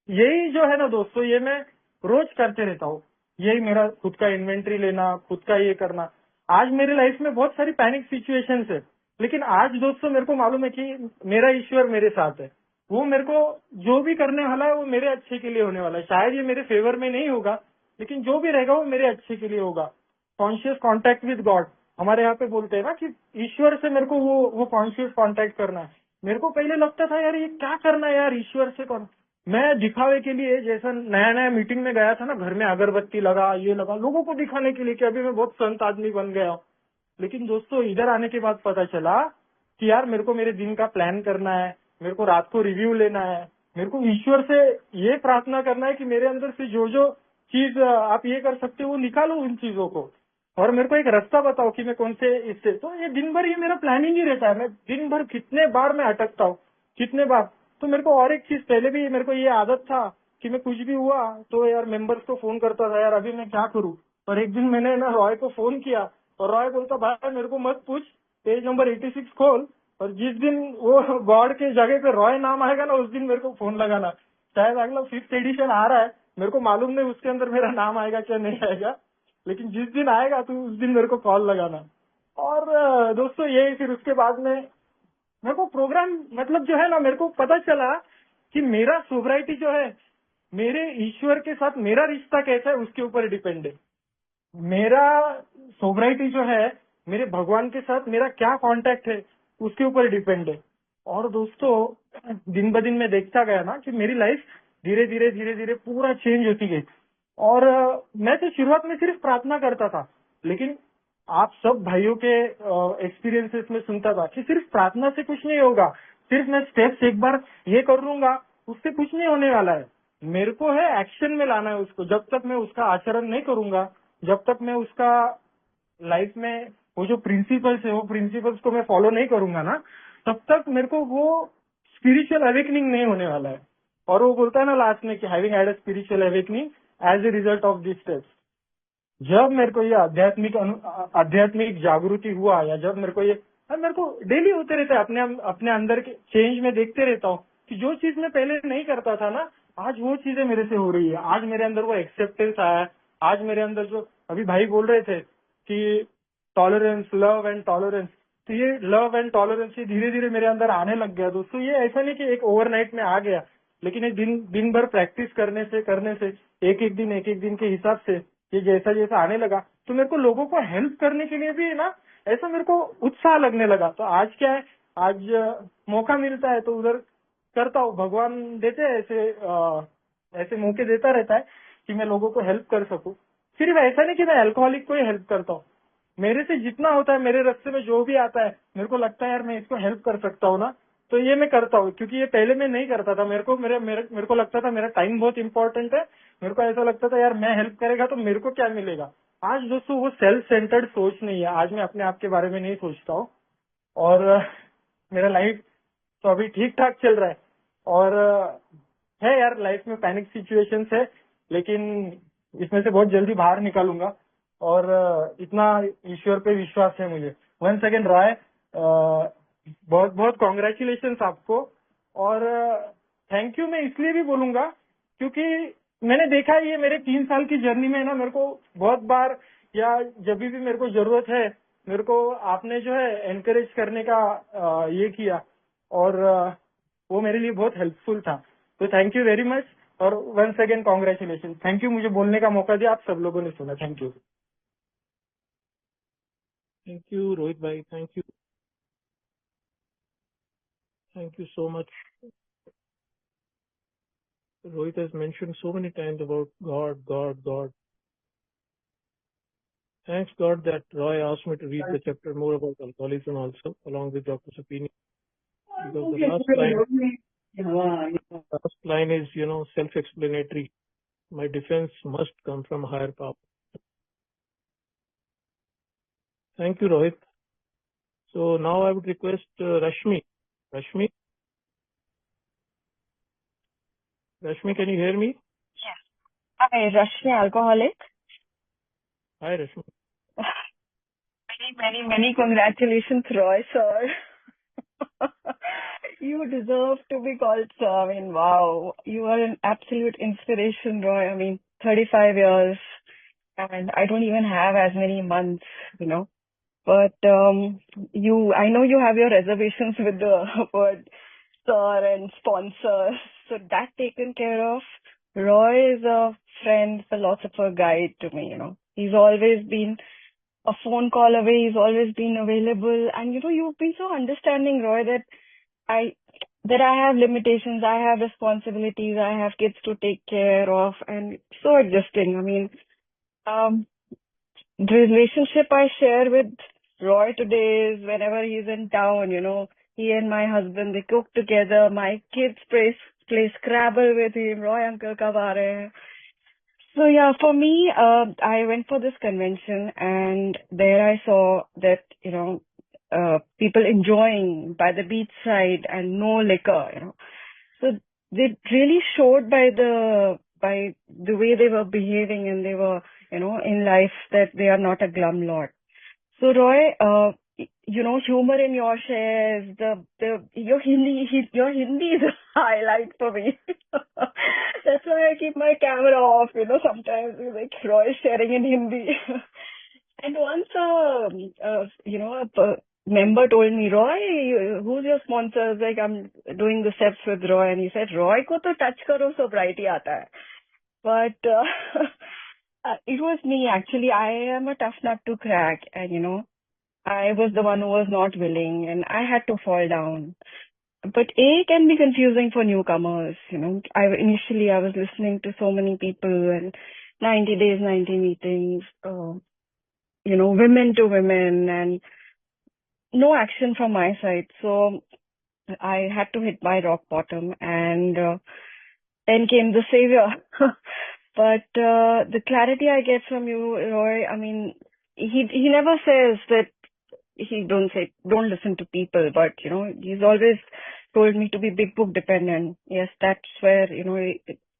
Speaker 5: यही जो है ना दोस्तों, ये मैं रोज करते रहता हूँ, यही मेरा खुद का इन्वेंट्री लेना, खुद का ये करना। आज मेरे लाइफ में बहुत सारी पैनिक सिचुएशंस है, लेकिन आज दोस्तों मेरे को मालूम है कि मेरा ईश्वर मेरे साथ है, वो मेरे को जो भी करने वाला है वो मेरे अच्छे के लिए होने वाला है। शायद ये मेरे फेवर में नहीं होगा, लेकिन जो भी रहेगा वो मेरे अच्छे के लिए होगा। कॉन्शियस कांटेक्ट विद गॉड, हमारे यहाँ पे बोलते हैं ना कि ईश्वर से मेरे को वो कॉन्शियस कांटेक्ट करना है। मेरे को पहले लगता था यार ये क्या करना है यार ईश्वर से, कौन मैं दिखावे के लिए, जैसा नया नया मीटिंग में गया था ना, घर में अगरबत्ती लगा, ये लगा, लोगों को दिखाने के लिए कि अभी मैं बहुत संत आदमी बन गया हूँ। लेकिन दोस्तों इधर आने के बाद पता चला कि यार मेरे को मेरे दिन का प्लान करना है, मेरे को रात को रिव्यू लेना है, मेरे को ईश्वर से ये प्रार्थना करना है कि मेरे अंदर से जो जो चीज आप ये कर सकते हो वो निकालो उन चीजों को, और मेरे को एक रास्ता बताओ कि मैं कौन से इससे। तो ये दिन भर ये मेरा प्लानिंग ही रहता है, मैं दिन भर कितने बार मैं अटकता हूँ, कितने बार। तो मेरे को और एक चीज, पहले भी मेरे को ये आदत था कि मैं कुछ भी हुआ तो यार मेंबर्स को फोन करता था, यार अभी मैं क्या करूँ। और एक दिन मैंने ना रॉय को फोन किया और रॉय बोलता भाई मेरे को मत पूछ, पेज नंबर 86 खोल, और जिस दिन वो गॉड के जगह पे रॉय नाम आएगा ना उस दिन मेरे को फोन लगाना। शायद अगला 5th एडिशन आ रहा है, मेरे को मालूम नहीं उसके अंदर मेरा नाम आएगा क्या नहीं आएगा, लेकिन जिस दिन आएगा तो उस दिन मेरे को कॉल लगाना। और दोस्तों ये फिर उसके बाद में मेरे को प्रोग्राम मतलब जो है ना, मेरे को पता चला कि मेरा सोब्राइटी जो है मेरे ईश्वर के साथ मेरा रिश्ता कैसा है उसके ऊपर डिपेंड है। मेरा सोब्राइटी जो है मेरे भगवान के साथ मेरा क्या कांटेक्ट है उसके ऊपर डिपेंड है। और दोस्तों दिन ब दिन मैं देखता गया ना कि मेरी लाइफ धीरे धीरे पूरा चेंज होती गई। और मैं तो शुरुआत में सिर्फ प्रार्थना करता था, लेकिन आप सब भाइयों के एक्सपीरियंसेस में सुनता था कि सिर्फ प्रार्थना से कुछ नहीं होगा, सिर्फ मैं स्टेप्स एक बार ये कर लूंगा उससे कुछ नहीं होने वाला है। मेरे को है एक्शन में लाना है उसको। जब तक मैं उसका आचरण नहीं करूंगा, जब तक मैं उसका लाइफ में वो जो प्रिंसिपल्स है वो प्रिंसिपल्स को मैं फॉलो नहीं करूंगा ना, तब तक मेरे को वो स्पिरिचुअल अवेकनिंग नहीं होने वाला है। और वो बोलता है ना लास्ट में कि having had a spiritual awakening as a result of this steps. जब मेरे को ये आध्यात्मिक जागृति हुआ, या जब मेरे को ये मेरे को डेली होते रहता है अपने अंदर के चेंज में देखते रहता हूँ कि जो चीज मैं पहले नहीं करता था ना, आज वो चीजें मेरे से हो रही है। आज मेरे अंदर वो एक्सेप्टेंस आया है। आज मेरे अंदर जो अभी भाई बोल रहे थे कि टॉलरेंस, लव एंड टॉलरेंस, तो ये लव एंड टॉलरेंस ये धीरे धीरे मेरे अंदर आने लग गया दोस्तों। ये ऐसा नहीं कि एक ओवरनाइट में आ गया, लेकिन ये दिन भर प्रैक्टिस करने से एक एक दिन के हिसाब से ये जैसा जैसा आने लगा, तो मेरे को लोगों को हेल्प करने के लिए भी ना ऐसा मेरे को उत्साह लगने लगा। तो आज क्या है, आज मौका मिलता है तो उधर करता हूँ। भगवान देते हैं ऐसे मौके देता रहता है कि मैं लोगों को हेल्प कर सकूं। सिर्फ ऐसा नहीं कि मैं अल्कोहलिक को ही हेल्प करता हूँ, मेरे से जितना होता है, मेरे रास्ते में जो भी आता है, मेरे को लगता है यार मैं इसको हेल्प कर सकता हूँ ना, तो ये मैं करता हूँ। क्योंकि ये पहले मैं नहीं करता था। मेरे को लगता था मेरा टाइम बहुत इंपॉर्टेंट है। मेरे को ऐसा लगता था यार मैं हेल्प करेगा तो मेरे को क्या मिलेगा। आज दोस्तों वो सेल्फ सेंटर्ड सोच नहीं है। आज मैं अपने आप के बारे में नहीं सोचता हूँ। और मेरा लाइफ तो अभी ठीक ठाक चल रहा है। और है यार लाइफ में पैनिक सिचुएशंस है, लेकिन इसमें से बहुत जल्दी बाहर निकालूंगा। और इतना ईश्वर पे विश्वास है मुझे। वंस अगेन रॉय, बहुत बहुत कॉन्ग्रेचुलेशंस आपको। और थैंक यू मैं इसलिए भी बोलूंगा क्योंकि मैंने देखा है ये मेरे 3 साल की जर्नी में ना, मेरे को बहुत बार या जब भी मेरे को जरूरत है, मेरे को आपने जो है एनकरेज करने का ये किया, और वो मेरे लिए बहुत हेल्पफुल था। तो थैंक यू वेरी मच। और once again congratulation. Thank you मुझे बोलने का मौका दिया। आप सब लोगों ने सुना। Thank you.
Speaker 1: Thank you, Rohit bhai. Thank you. Thank you so much. Rohit has mentioned so many times about God, God, God. Thanks God that Roy asked me to read the chapter more about alcoholism also, along with Dr. Sapini, because the last line is, self-explanatory. My defense must come from higher power. Thank you, Rohit. So now I would request Rashmi. Rashmi, can you hear me?
Speaker 6: Hi, Rashmi, alcoholic.
Speaker 1: Hi, Rashmi.
Speaker 6: Many congratulations, Roy, sir. You deserve to be called sir. I mean, wow. You are an absolute inspiration, Roy. I mean, 35 years, and I don't even have as many months, But I know you have your reservations with the word sir and sponsor. So that taken care of. Roy is a friend, philosopher, guide to me, He's always been a phone call away. He's always been available. And, you've been so understanding, Roy, that I have limitations. I have responsibilities. I have kids to take care of, and so adjusting. I mean, the relationship I share with Roy today is whenever he's in town, he and my husband, they cook together. My kids play Scrabble with him. Roy, uncle, kab aa rahe hain? So yeah, for me, I went for this convention, and there I saw that, people enjoying by the beach side and no liquor, So they really showed by the way they were behaving, and they were, in life, that they are not a glum lot. So Roy, humor in your shares, your Hindi is a highlight for me. That's why I keep my camera off, sometimes it's like Roy sharing in Hindi. And once, a member told me, Roy, who's your sponsor? I was like, I'm doing the steps with Roy. And he said, Roy ko to touch karo, sobriety aata hai. But it was me, actually. I am a tough nut to crack. And, I was the one who was not willing and I had to fall down. But A can be confusing for newcomers. Initially I was listening to so many people and 90 days, 90 meetings, women to women and no action from my side. So I had to hit my rock bottom and then came the savior. But the clarity I get from you, Roy, I mean, he never says that he don't listen to people, but he's always told me to be big book dependent. Yes, that's where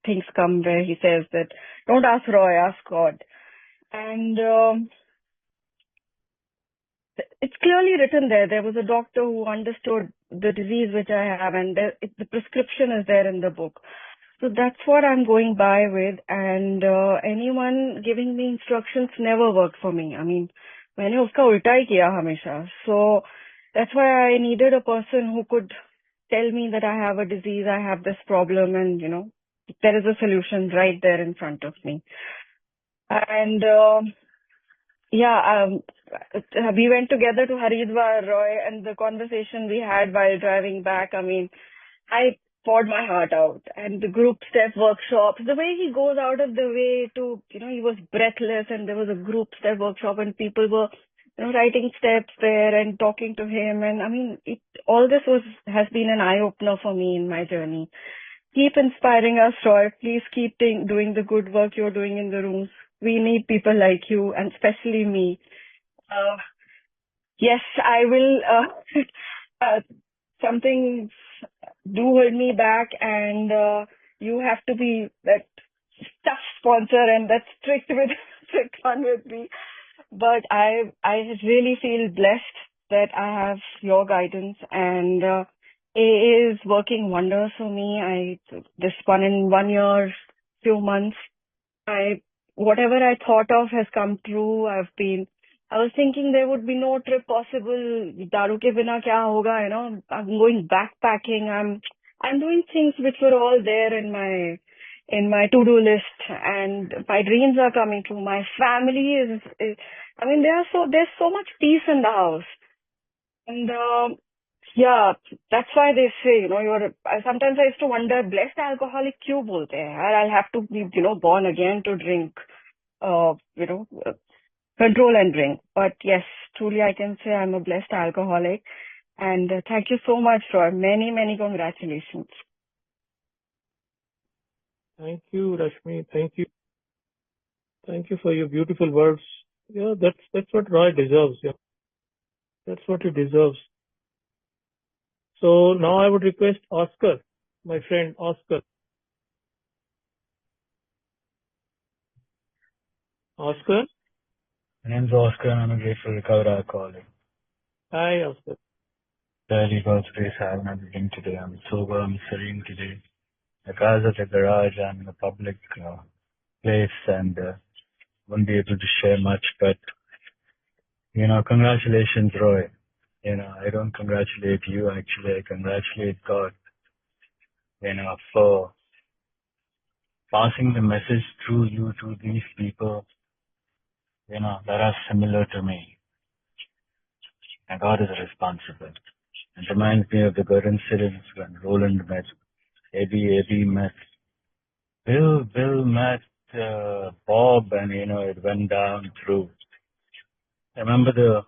Speaker 6: things come where he says that don't ask Roy, ask God. And it's clearly written there. There was a doctor who understood the disease which I have, and the prescription is there in the book. So that's what I'm going by with. And anyone giving me instructions never worked for me. I mean, मैंने उसका उल्टा ही किया हमेशा. So that's why I needed a person who could tell me that I have a disease, I have this problem, and there is a solution right there in front of me. And we went together to Haridwar, Roy, and the conversation we had while driving back, I mean, I poured my heart out. And the group step workshops, the way he goes out of the way to, he was breathless and there was a group step workshop and people were, writing steps there and talking to him. And I mean, all this has been an eye-opener for me in my journey. Keep inspiring us, Roy. Please keep doing the good work you're doing in the rooms. We need people like you, and especially me. Yes, I will. Something do hold me back, and you have to be that tough sponsor and that strict one with me. But I really feel blessed that I have your guidance, and A is working wonders for me. This one in 1 year, few months, whatever I thought of has come true. I was thinking there would be no trip possible. Daru ke bina kya hoga, I'm going backpacking. I'm doing things which were all there in my to-do list, and my dreams are coming true. My family is I mean, there's so much peace in the house. And yeah, that's why they say, sometimes I used to wonder, blessed alcoholic क्यों बोलते हैं? I'll have to be, born again to drink, control and drink. But yes, truly I can say I'm a blessed alcoholic. And thank you so much, Roy. Many, many congratulations.
Speaker 1: Thank you, Rashmi. Thank you. Thank you for your beautiful words. Yeah, that's what Roy deserves. Yeah, that's what he deserves. So now I would request Oscar, my friend Oscar. Oscar?
Speaker 7: My name's Oscar and I'm a grateful recovered alcoholic.
Speaker 1: Hi, Oscar.
Speaker 7: Barely God's grace, I haven't had a drink today. I'm sober, I'm serene today. The car's at the garage, I'm in a public place and won't be able to share much, but, congratulations, Roy. I don't congratulate you, actually, I congratulate God, for passing the message through you to these people, that are similar to me. And God is responsible. It reminds me of the good incidents when Roland met Eddie met Bill met Bob, and it went down through. I remember the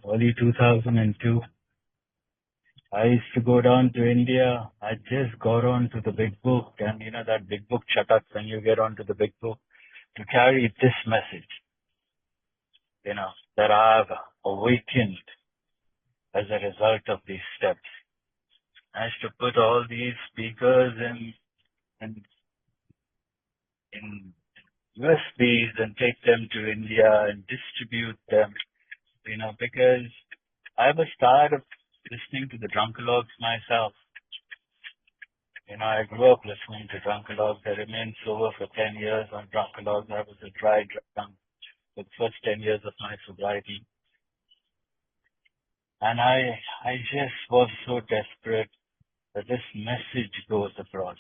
Speaker 7: early 2002. I used to go down to India. I just got on to the big book, and that big book chatak when you get onto the big book to carry this message. That I've awakened as a result of these steps. I used to put all these speakers in USBs and take them to India and distribute them because I was tired of listening to the drunkalogs myself. I grew up listening to drunkalogs. I remained sober for 10 years on drunkalogs. I was a dry drunk for the first 10 years of my sobriety. And I just was so desperate that this message goes across.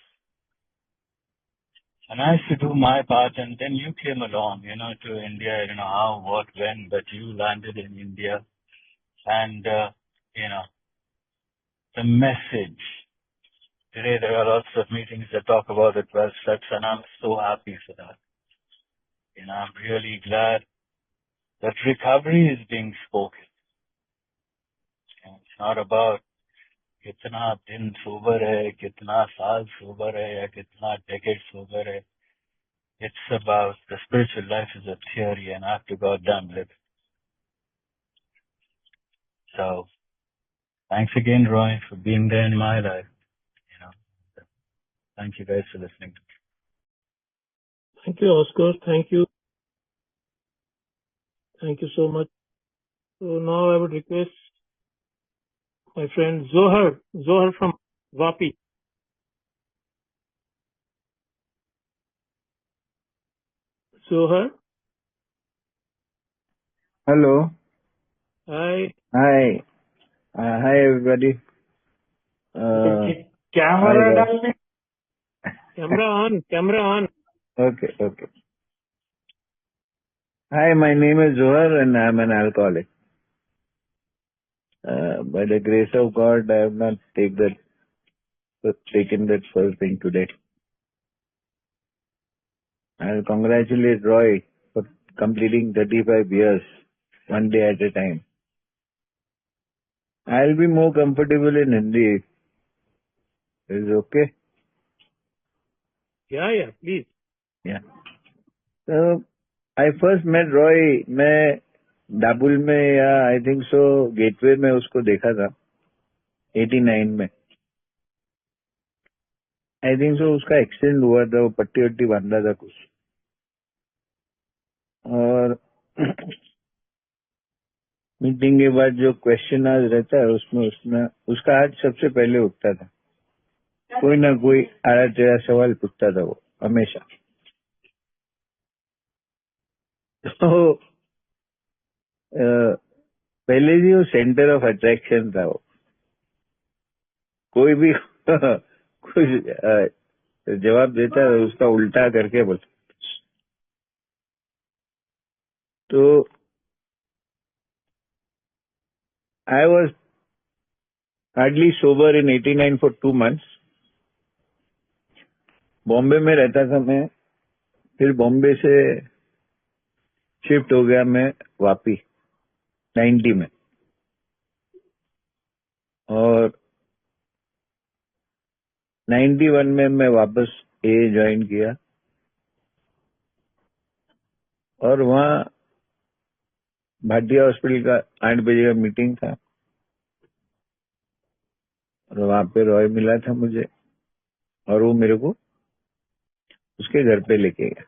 Speaker 7: And I used to do my part, and then you came along, to India. I don't know how, what, when, but you landed in India. And, the message. Today there are lots of meetings that talk about the 12 steps, and I'm so happy for that. I'm really glad that recovery is being spoken. It's not about कितना दिन sober है, कितना साल sober है, या कितना decade sober है. It's about the spiritual life is a theory, and I have to goddamn live it. So, thanks again, Roy, for being there in my life. Thank you guys for listening to me.
Speaker 1: Thank you, Oscar. Thank you. Thank you so much. So now I would request my friend Zohar from Vapi. Zohar,
Speaker 8: Hello.
Speaker 1: hi.
Speaker 8: Hi. Hi, everybody.
Speaker 5: Camera
Speaker 8: hi, guys.
Speaker 5: डालने
Speaker 1: Camera on.
Speaker 8: Okay. Hi, my name is Zohar and I'm an alcoholic. By the grace of God, I have not taken that first thing today. I'll congratulate Roy for completing 35 years, one day at a time. I'll be more comfortable in Hindi. Is it okay?
Speaker 1: Yeah, please.
Speaker 8: Yeah. So, I first met Roy, मैं दाबुल में या I think so gateway में उसको देखा था 89 में. I think so उसका accident हुआ था, वो पट्टी वट्टी बांधा था कुछ. और मीटिंग के बाद जो क्वेश्चन आज रहता है उसमें उसका आज सबसे पहले उठता था. कोई ना कोई आड़ा टेढ़ा सवाल पूछता था वो हमेशा. तो पहले ही वो सेंटर ऑफ अट्रैक्शन था. वो कोई भी कुछ जवाब देता है उसका उल्टा करके बोलता. तो I was hardly sober in 89 for 2 months. Bombay में रहता था मैं, फिर बॉम्बे से शिफ्ट हो गया मैं वापी 90 में. और 91 में मैं वापस ए ज्वाइन किया. और वहाँ भाटिया हॉस्पिटल का 8 बजे का मीटिंग था और वहाँ पे रॉय मिला था मुझे और वो मेरे को उसके घर पे लेके गया.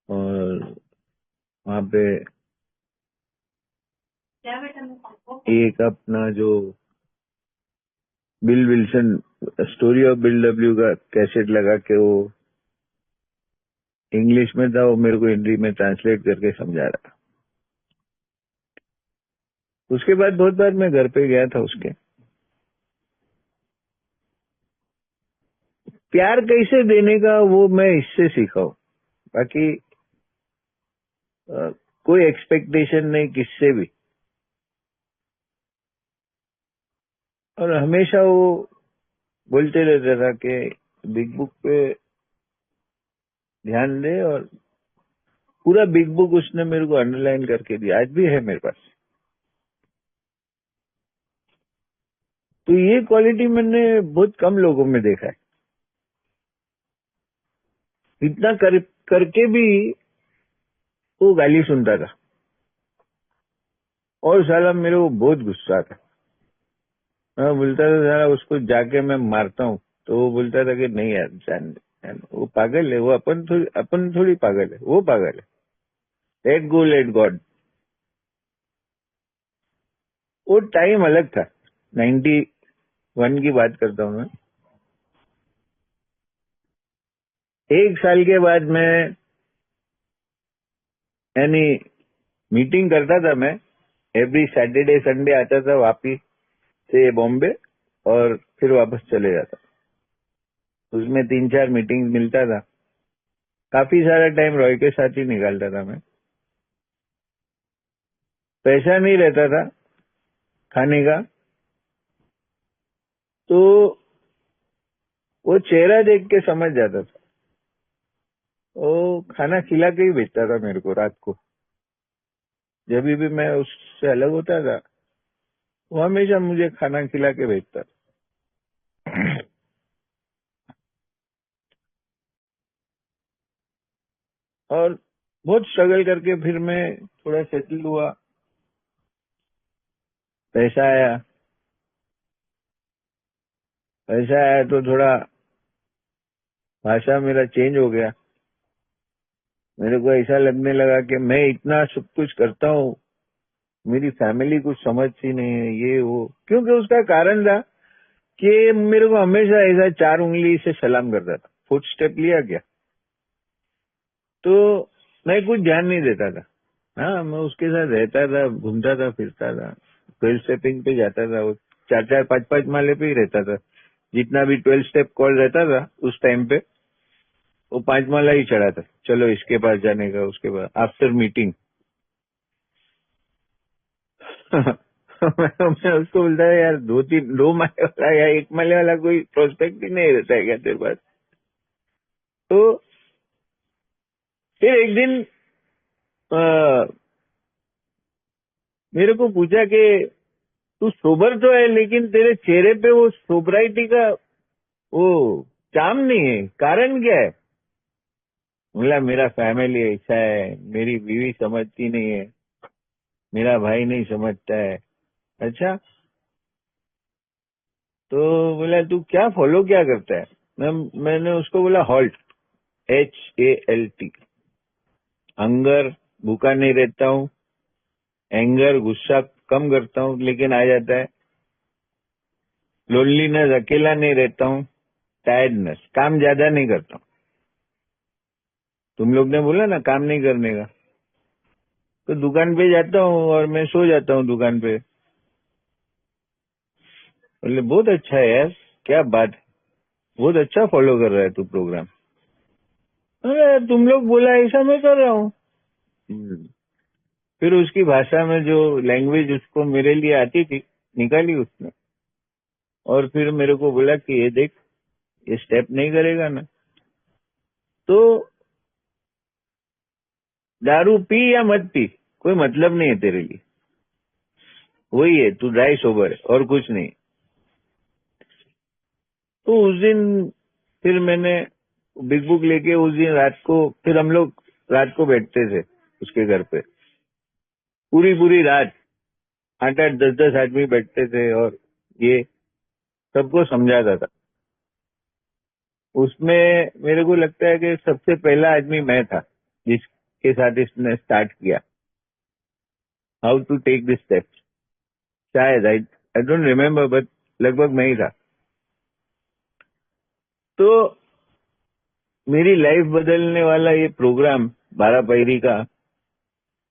Speaker 8: और वहाँ पे एक अपना जो bill Wilson story of bill W का कैसेट लगा के वो इंग्लिश में था, वो मेरे को हिंदी में ट्रांसलेट करके समझा रहा था. उसके बाद बहुत बार मैं घर पे गया था उसके. प्यार कैसे देने का वो मैं इससे सीखा हूं. बाकी कोई एक्सपेक्टेशन नहीं किससे भी. और हमेशा वो बोलते रहता था कि बिग बुक पे ध्यान दे, और पूरा बिग बुक उसने मेरे को अंडरलाइन करके दिया. आज भी है मेरे पास. तो ये क्वालिटी मैंने बहुत कम लोगों में देखा है. इतना करके भी वो गाली सुनता था और साला मेरे को बहुत गुस्सा था. मैं बोलता था साला उसको जाके मैं मारता हूँ. तो वो बोलता था कि नहीं यार जान दे, वो पागल है. वो अपन थोड़ी पागल है, वो पागल है. Let go let God. वो टाइम अलग था। 91 की बात करता हूँ मैं। 1 साल के बाद मैं यानी मीटिंग करता था मैं, एवरी सैटरडे संडे आता था वापिस से बॉम्बे और फिर वापस चले जाता। उसमें 3-4 मीटिंग मिलता था। काफी सारा टाइम रॉय के साथ ही निकालता था मैं। पैसा नहीं रहता था खाने का, तो वो चेहरा देख के समझ जाता था। वो खाना खिला के ही भेजता था मेरे को रात को। जब भी मैं उससे अलग होता था वो हमेशा मुझे खाना खिला के भेजता था। और बहुत स्ट्रगल करके फिर मैं थोड़ा सेटल हुआ, पैसा आया। पैसा आया तो थोड़ा भाषा मेरा चेंज हो गया। मेरे को ऐसा लगने लगा कि मैं इतना सब कुछ करता हूँ, मेरी फैमिली कुछ समझती नहीं है, ये वो। क्योंकि उसका कारण था कि मेरे को हमेशा ऐसा 4 उंगली से सलाम करता था। फुट स्टेप लिया क्या तो मैं कुछ ध्यान नहीं देता था। हाँ, मैं उसके साथ रहता था, घूमता था, फिरता था, 12 स्टेपिंग पे जाता था। वो 4-4, 5-5 माले पे ही रहता था। जितना भी 12 स्टेप कॉल रहता था उस टाइम पे वो 5 माला ही चढ़ा था। चलो इसके पास जाने का, उसके बाद आफ्टर मीटिंग। मैं उसको बोलता है यार 2 माले वाला या 1 माले वाला कोई प्रोस्पेक्ट ही नहीं रहता है क्या तेरे पास। तो फिर एक दिन मेरे को पूछा कि तू सोबर तो है लेकिन तेरे चेहरे पे वो सोबराइटी का वो चाम नहीं है, कारण क्या है। बोला मेरा फैमिली ऐसा है, मेरी बीवी समझती नहीं है, मेरा भाई नहीं समझता है। अच्छा, तो बोला तू क्या फॉलो क्या करता है। मैंने उसको बोला हॉल्ट, HALT। हंगर, भूखा नहीं रहता हूँ। एंगर, गुस्सा कम करता हूँ लेकिन आ जाता है। लोनलीनेस, अकेला नहीं रहता हूँ। टायर्डनेस, काम ज्यादा नहीं करता हूँ। तुम लोग ने बोला ना काम नहीं करने का, तो दुकान पे जाता हूँ और मैं सो जाता हूँ दुकान पे। बोले बहुत अच्छा है यार, क्या बात है, बहुत अच्छा फॉलो कर रहा है तू प्रोग्राम। अरे तुम लोग बोला ऐसा मैं कर रहा हूँ। फिर उसकी भाषा में जो लैंग्वेज उसको मेरे लिए आती थी निकाली उसने, और फिर मेरे को बोला कि ये देख, ये स्टेप नहीं करेगा ना तो दारू पी या मत पी, कोई मतलब नहीं है तेरे लिए। वही है, तू ड्राई सोबर है और कुछ नहीं। तो उस दिन फिर मैंने बिग बुक लेके उस दिन रात को, फिर हम लोग रात को बैठते थे उसके घर पे, पूरी पूरी रात 8-8, 10-10 आदमी बैठते थे और ये सबको समझाता था। उसमें मेरे को लगता है कि सबसे पहला आदमी मैं था जिसके साथ इसने स्टार्ट किया how to take this step. शायद आई डोंट रिमेम्बर, बट लगभग मैं ही था। तो मेरी लाइफ बदलने वाला ये प्रोग्राम 12 पैरी का,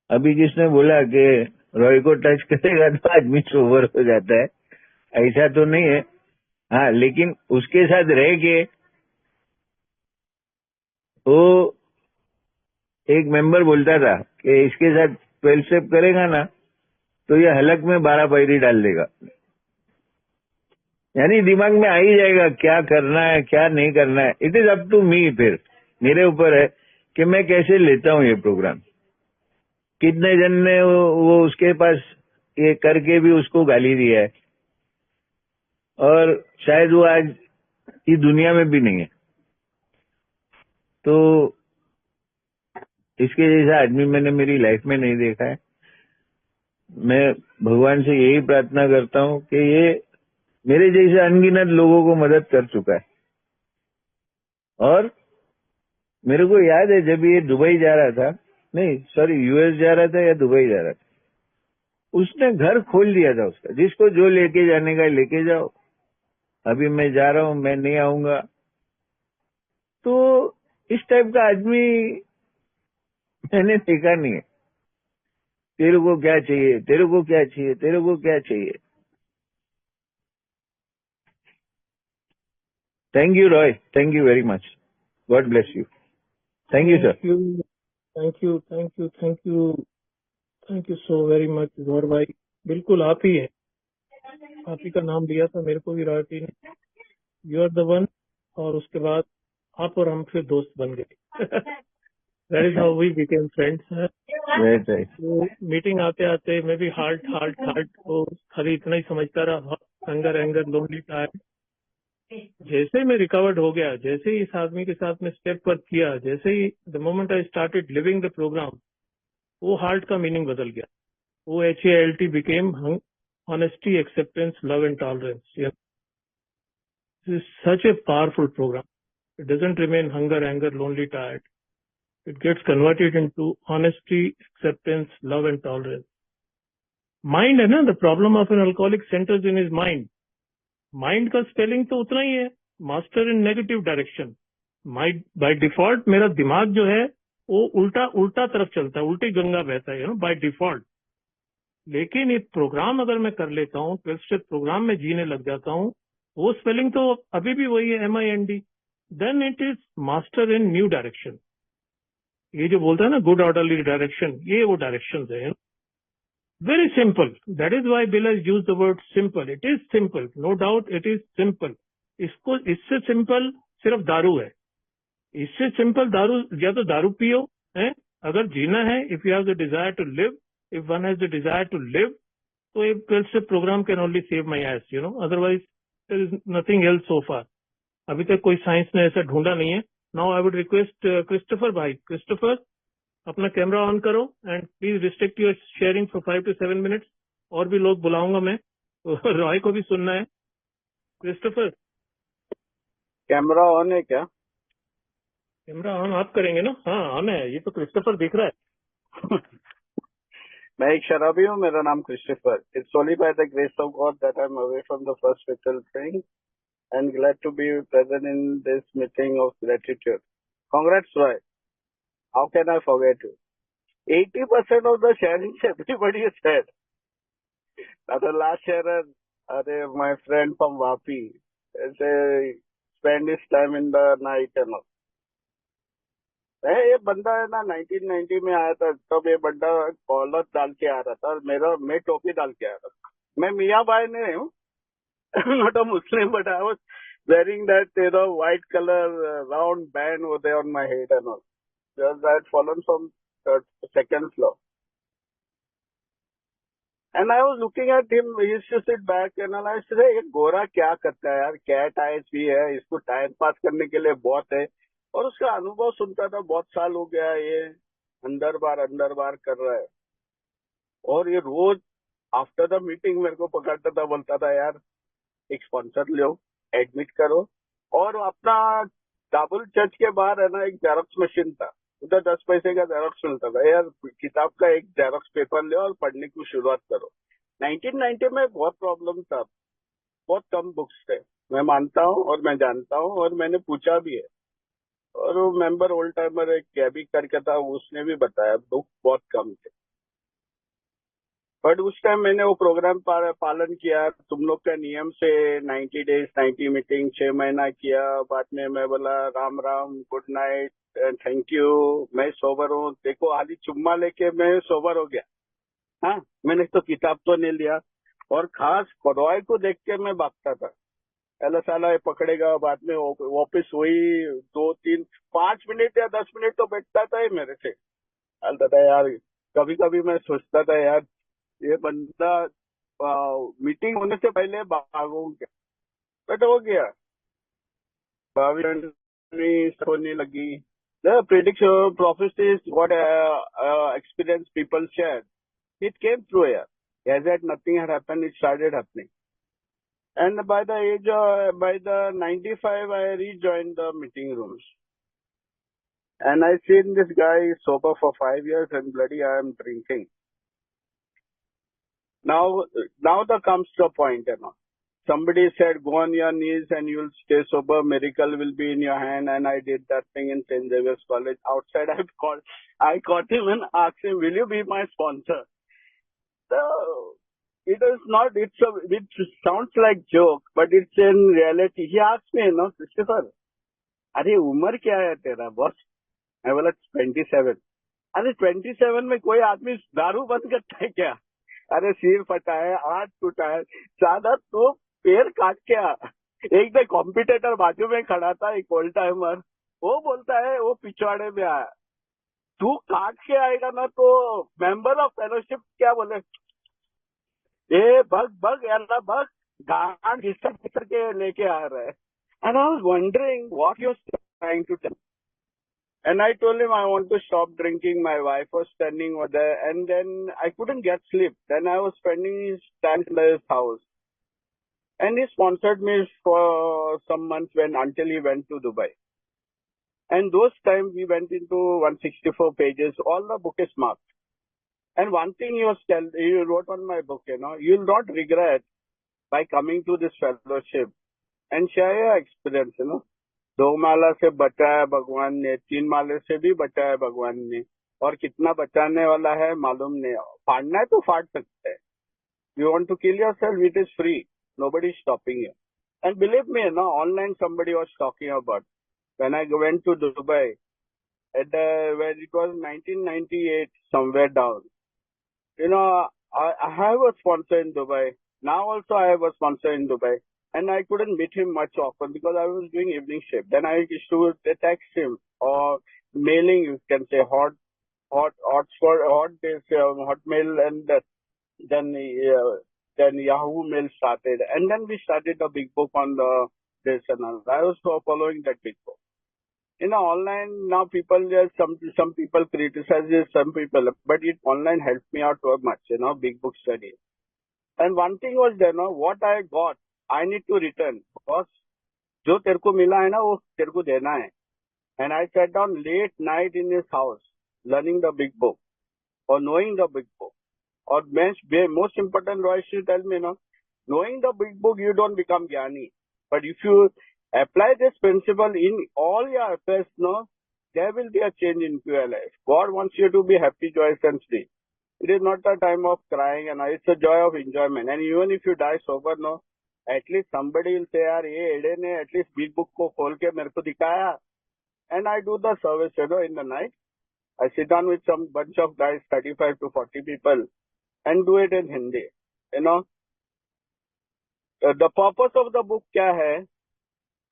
Speaker 8: अभी जिसने बोला कि रॉय को टच करेगा तो आदमी सोबर हो जाता है, ऐसा तो नहीं है। हाँ, लेकिन उसके साथ रह के वो एक मेंबर बोलता था कि इसके साथ 12 स्टेप करेगा ना तो ये हलक में 12 पैरी डाल देगा। यानी दिमाग में आ ही जाएगा क्या करना है क्या नहीं करना है। It is up to me, फिर मेरे ऊपर है कि मैं कैसे लेता हूँ ये प्रोग्राम। कितने जन ने वो उसके पास ये करके भी उसको गाली दिया है और शायद वो आज की दुनिया में भी नहीं है। तो इसके जैसा आदमी मैंने मेरी लाइफ में नहीं देखा है। मैं भगवान से यही प्रार्थना करता हूँ कि ये मेरे जैसे अनगिनत लोगों को मदद कर चुका है। और मेरे को याद है जब ये दुबई जा रहा था, नहीं सॉरी यूएस जा रहा था या दुबई जा रहा था, उसने घर खोल दिया था उसका, जिसको जो लेके जाने का लेके जाओ, अभी मैं जा रहा हूँ, मैं नहीं आऊंगा। तो इस टाइप का आदमी मैंने देखा नहीं है। तेरे को क्या चाहिए, तेरे को क्या चाहिए, तेरे को क्या चाहिए। Thank you Roy, thank you very much, God bless you. Thank you sir.
Speaker 1: Thank you, thank you, thank you, thank you so very much Gaur भाई। बिल्कुल आप ही है, आप ही का नाम लिया था मेरे को भी रॉयटी ने। You are the one. और उसके बाद आप और हम फिर दोस्त बन गए। That is how we became friends.
Speaker 8: Right right.
Speaker 1: तो मीटिंग आते आते मैं भी हार्ट हार्ट हार्ट तो खाली इतना ही समझता रहा, एंगर एंगर लोनली टाइम। जैसे मैं रिकवर्ड हो गया, जैसे ही इस आदमी के साथ में स्टेप वर्क किया, जैसे ही the moment I started living the program, वो हार्ट का मीनिंग बदल गया। वो HALT became honesty, acceptance, love and tolerance. Yeah. This is such a powerful program. It doesn't remain hunger, anger, lonely, tired. It gets converted into honesty, acceptance, love and tolerance. Mind है ना, the problem of an alcoholic centers in his mind. Mind का spelling तो उतना ही है, master in negative direction. By default मेरा दिमाग जो है वो उल्टा उल्टा तरफ चलता है, उल्टी गंगा बहता है, by default. लेकिन एक प्रोग्राम अगर मैं कर लेता हूँ, 12 स्टेप प्रोग्राम में जीने लग जाता हूँ, वो स्पेलिंग तो अभी भी वही है, MIND, then it is master in new direction. ये जो बोलता है ना गुड ऑर्डरली डायरेक्शन, ये वो डायरेक्शन है। Very simple, that is why Bill has used the word simple. It is simple, no doubt it is simple. इससे simple सिर्फ दारू है। इससे सिंपल दारू, या तो दारू पियो है अगर जीना है, if you have the desire to live, if one has the desire to live, तो एक 12 step program can only save my ass, otherwise there is nothing else so far. अभी तक कोई साइंस ने ऐसा ढूंढा नहीं है। Now I would request Christopher भाई, क्रिस्टोफर अपना कैमरा ऑन करो and please restrict your sharing for 5 to 7 minutes। और भी लोग बुलाऊंगा मैं, रॉय को भी सुनना है। क्रिस्टोफर,
Speaker 9: कैमरा ऑन है क्या?
Speaker 1: कैमरा ऑन आप करेंगे ना? हाँ ऑन है, ये तो क्रिस्टोफर दिख रहा है।
Speaker 9: मैं एक शराबी हूँ, मेरा नाम Christopher. It's only by the grace of God that I am away from the first spiritual thing and glad to be present in this meeting of gratitude. Congrats Roy, how can I forget you? 80% of the sharings everybody has said. The last sharer, my friend from Vapi, spend his time in the night and all. ये बंदा है ना 1990 में आया था, तब ये बंदा कॉलर डाल के आ रहा था और मैं टोपी डाल के आ रहा था। मैं मियाँ भाई नहीं हूँ, not a Muslim, but I was wearing that white color round band over there on my head and all. Just I had fallen from second floor. And I was looking at him, he used to sit back and all. I said, ये गोरा क्या करता है यार, cat eyes भी है, इसको time pass करने के लिए बहुत है। और उसका अनुभव सुनता था, बहुत साल हो गया ये अंदर बार कर रहा है। और ये रोज आफ्टर द मीटिंग मेरे को पकड़ता था, बोलता था यार एक स्पॉन्सर लो, एडमिट करो। और अपना दाबुल चर्च के बाहर है ना एक जेरॉक्स मशीन था, उधर 10 पैसे का जेरॉक्स मिलता था। यार किताब का एक जेरॉक्स पेपर ले और पढ़ने की शुरुआत करो। 1990 में बहुत प्रॉब्लम था, बहुत कम बुक्स थे, मैं मानता हूँ और मैं जानता हूँ और मैंने पूछा भी है। और वो मेंबर ओल्ड टाइमर एक कैबी करके था, उसने भी बताया बुक बहुत कम थे। बट उस टाइम मैंने वो प्रोग्राम पालन किया तुम लोग का नियम से। 90 days 90 मीटिंग 6 महीना किया। बाद में मैं बोला Ram Ram, good night, thank you, मैं सोबर हूँ। देखो हाली चुम्मा लेके मैं सोबर हो गया। हाँ, मैंने तो किताब तो नहीं लिया। और खास रॉय को देख के मैं भागता था, अल्लाह साला ये पकड़ेगा। बाद में वापिस वही 2-3-5 मिनट या 10 मिनट तो बैठता था मेरे से। चलता था यार, कभी कभी मैं सोचता था यार ये बंदा मीटिंग होने से पहले भागो क्या। बट हो गया, भविष्यवाणी होने लगी। The prediction prophecies, what experience people shared, it came through here. As that nothing had happened, it started happening. And by the 95, I rejoined the meeting rooms. And I seen this guy sober for 5 years and bloody I am drinking. Now there comes the point, Somebody said, go on your knees and you'll stay sober. Miracle will be in your hand. And I did that thing in St. Xavier's College. Outside, I caught him and asked him, will you be my sponsor? So, it sounds like joke, but it's in reality. He asked me, Christopher, अरे उम्र क्या है तेरा boss? मैं बोला 27. अरे 27 में कोई आदमी दारू बंद करता है क्या? अरे सिर फटा है, हाथ टूटा है, ज्यादा तो पैर काट के आ. एक दो कॉम्पिटिटर बाजू में खड़ा था, एक ओल्ड टाइमर, वो बोलता है वो पिछवाड़े में आया. तू काट के आएगा ना तो मेंबर ऑफ फेलोशिप क्या बोले, ए बग यार बग गांड घिसर के लेके आ रहा है. And I was wondering what he was trying to tell. And I told him I want to stop drinking. My wife was standing over there, and then I couldn't get sleep. Then I was spending his time in his house. And he sponsored me for some months until he went to Dubai. And those times we went into 164 pages. All the book is marked. And one thing he wrote on my book, you'll not regret by coming to this fellowship and share your experience, 2 माला से बचाया भगवान ने, 3 माले से भी बचाया भगवान ने, और कितना बचाने वाला है मालूम नहीं. फाड़ना है तो फाड़ सकते हैं. You want to kill yourself, it is free. Nobody is stopping you. And believe me, online somebody was talking about. When I went to Dubai, when it was 1998, somewhere down, I have a sponsor in Dubai. Now also I have a sponsor in Dubai. And I couldn't meet him much often because I was doing evening shift. Then I used to text him or mailing, you can say, Hotmail, and then Yahoo Mail started. And then we started a big book on this and all. I was following that big book. Online now some people criticize it, some people, but online helped me out so much, big book study. And one thing was there, what I got, I need to return because जो तेरे को मिला है ना वो तेरे को देना है. And I sat down late night in his house learning the big book or knowing the big book. Or most important, Roy should tell me, knowing the big book you don't become jnani. But if you apply this principle in all your affairs, there will be a change in your life. God wants you to be happy, joyous and free. It is not a time of crying, and it's a joy of enjoyment. And even if you die sober, at least somebody will say, yaar, ye Ede ne at least big book ko khol ke mere ko dikhaya. And I do the service, in the night. I sit down with some bunch of guys, 35 to 40 people, and do it in Hindi. The purpose of the book kya hai?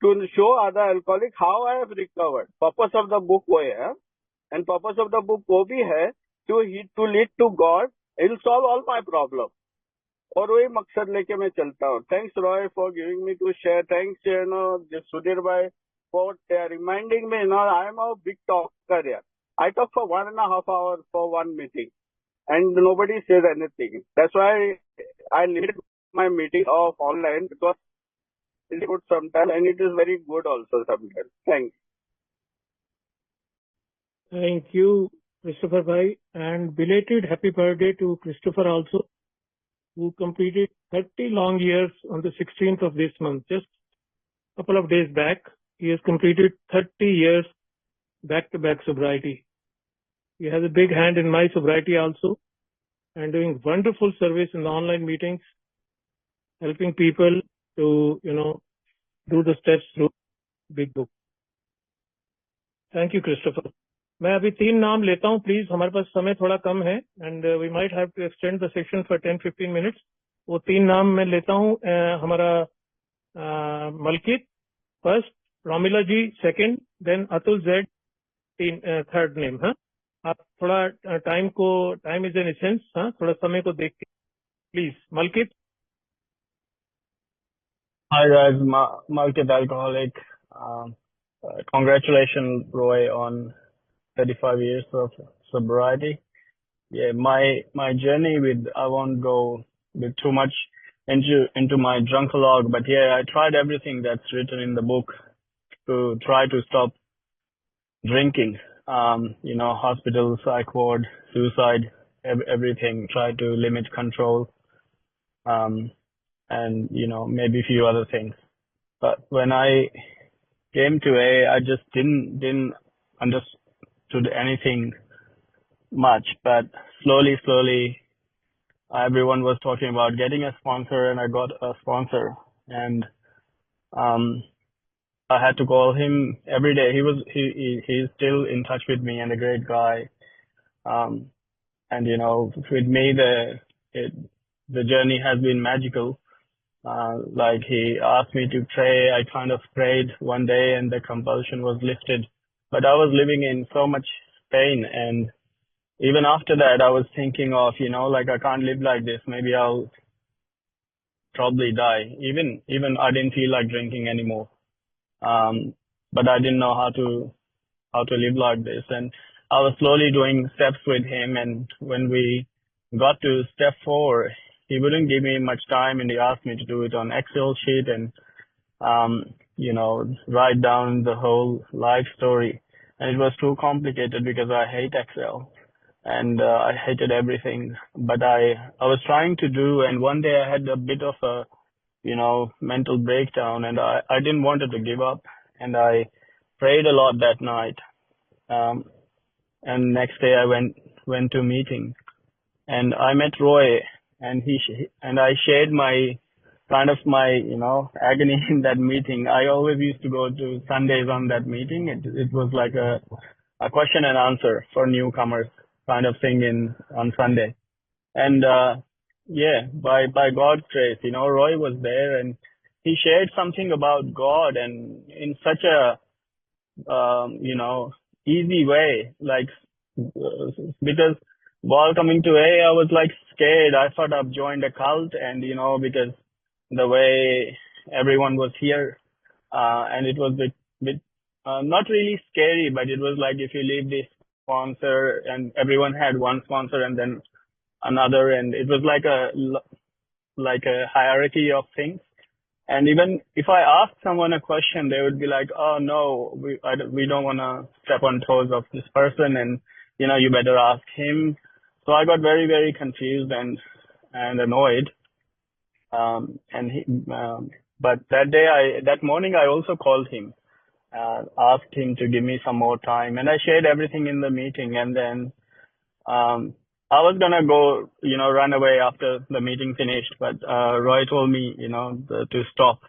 Speaker 9: To show other alcoholics how I have recovered. Purpose of the book wo hai. And purpose of the book wo bhi hai to lead to God. He'll solve all my problems. और वही मकसद लेके मैं चलता हूँ. Thanks Roy for giving me to share. Thanks Sudhir bhai for reminding me. I am a big talker here. I talk for 1.5 hours for one meeting, and nobody says anything. That's why I limit my meeting of online because it's good sometimes and it is very good also sometimes. Thanks.
Speaker 1: Thank you, Christopher bhai, and belated happy birthday to Christopher also, who completed 30 long years on the 16th of this month. Just a couple of days back, he has completed 30 years back-to-back sobriety. He has a big hand in my sobriety also, and doing wonderful service in the online meetings, helping people to, do the steps through big book. Thank you, Christopher. मैं अभी 3 नाम लेता हूँ, please. हमारे पास समय थोड़ा कम है and we might have to extend the session for 10-15 minutes. वो 3 नाम मैं लेता हूँ. हमारा Malkit first, Romila ji second, then Atul Z third name. हाँ, आप थोड़ा टाइम इज एन एसेंस. हाँ, थोड़ा समय को देख के please. Malkit.
Speaker 10: Hi guys, Malkit alcoholic. Congratulations Roy on 35 years of sobriety. Yeah, my journey I won't go with too much into my drunkalog, but yeah, I tried everything that's written in the book to try to stop drinking. Hospital, psych ward, suicide, everything. Try to limit control and maybe a few other things. But when I came to AA, I just didn't understood anything much. But slowly, everyone was talking about getting a sponsor, and I got a sponsor, and I had to call him every day. He's still in touch with me and a great guy. And with me, the journey has been magical. Like he asked me to pray. I kind of prayed one day and the compulsion was lifted. But I was living in so much pain. And even after that, I was thinking of, like I can't live like this. Maybe I'll probably die. Even I didn't feel like drinking anymore. But I didn't know how to live like this. And I was slowly doing steps with him. And when we got to step 4, he wouldn't give me much time, and he asked me to do it on Excel sheet and, write down the whole life story. And it was too complicated because I hate Excel and I hated everything. But I was trying to do, and one day I had a bit of a, mental breakdown, and I didn't want to give up, and I prayed a lot that night. And next day I went to a meeting, and I met Roy, and I shared my agony in that meeting. I always used to go to Sundays on that meeting. It was like a question and answer for newcomers kind of thing on Sunday. And by God's grace, Roy was there, and he shared something about God, and in such a easy way, like, because while coming to AA, I was like scared. I thought I've joined a cult, and because the way everyone was here, and it was bit not really scary, but it was like if you leave this sponsor, and everyone had one sponsor and then another, and it was like a hierarchy of things. And even if I asked someone a question, they would be like, "Oh no, we don't want to step on toes of this person, and you better ask him." So I got very, very confused and annoyed. But that morning, I also called him, asked him to give me some more time, and I shared everything in the meeting. And then I was gonna go, run away after the meeting finished, but Roy told me, to stop,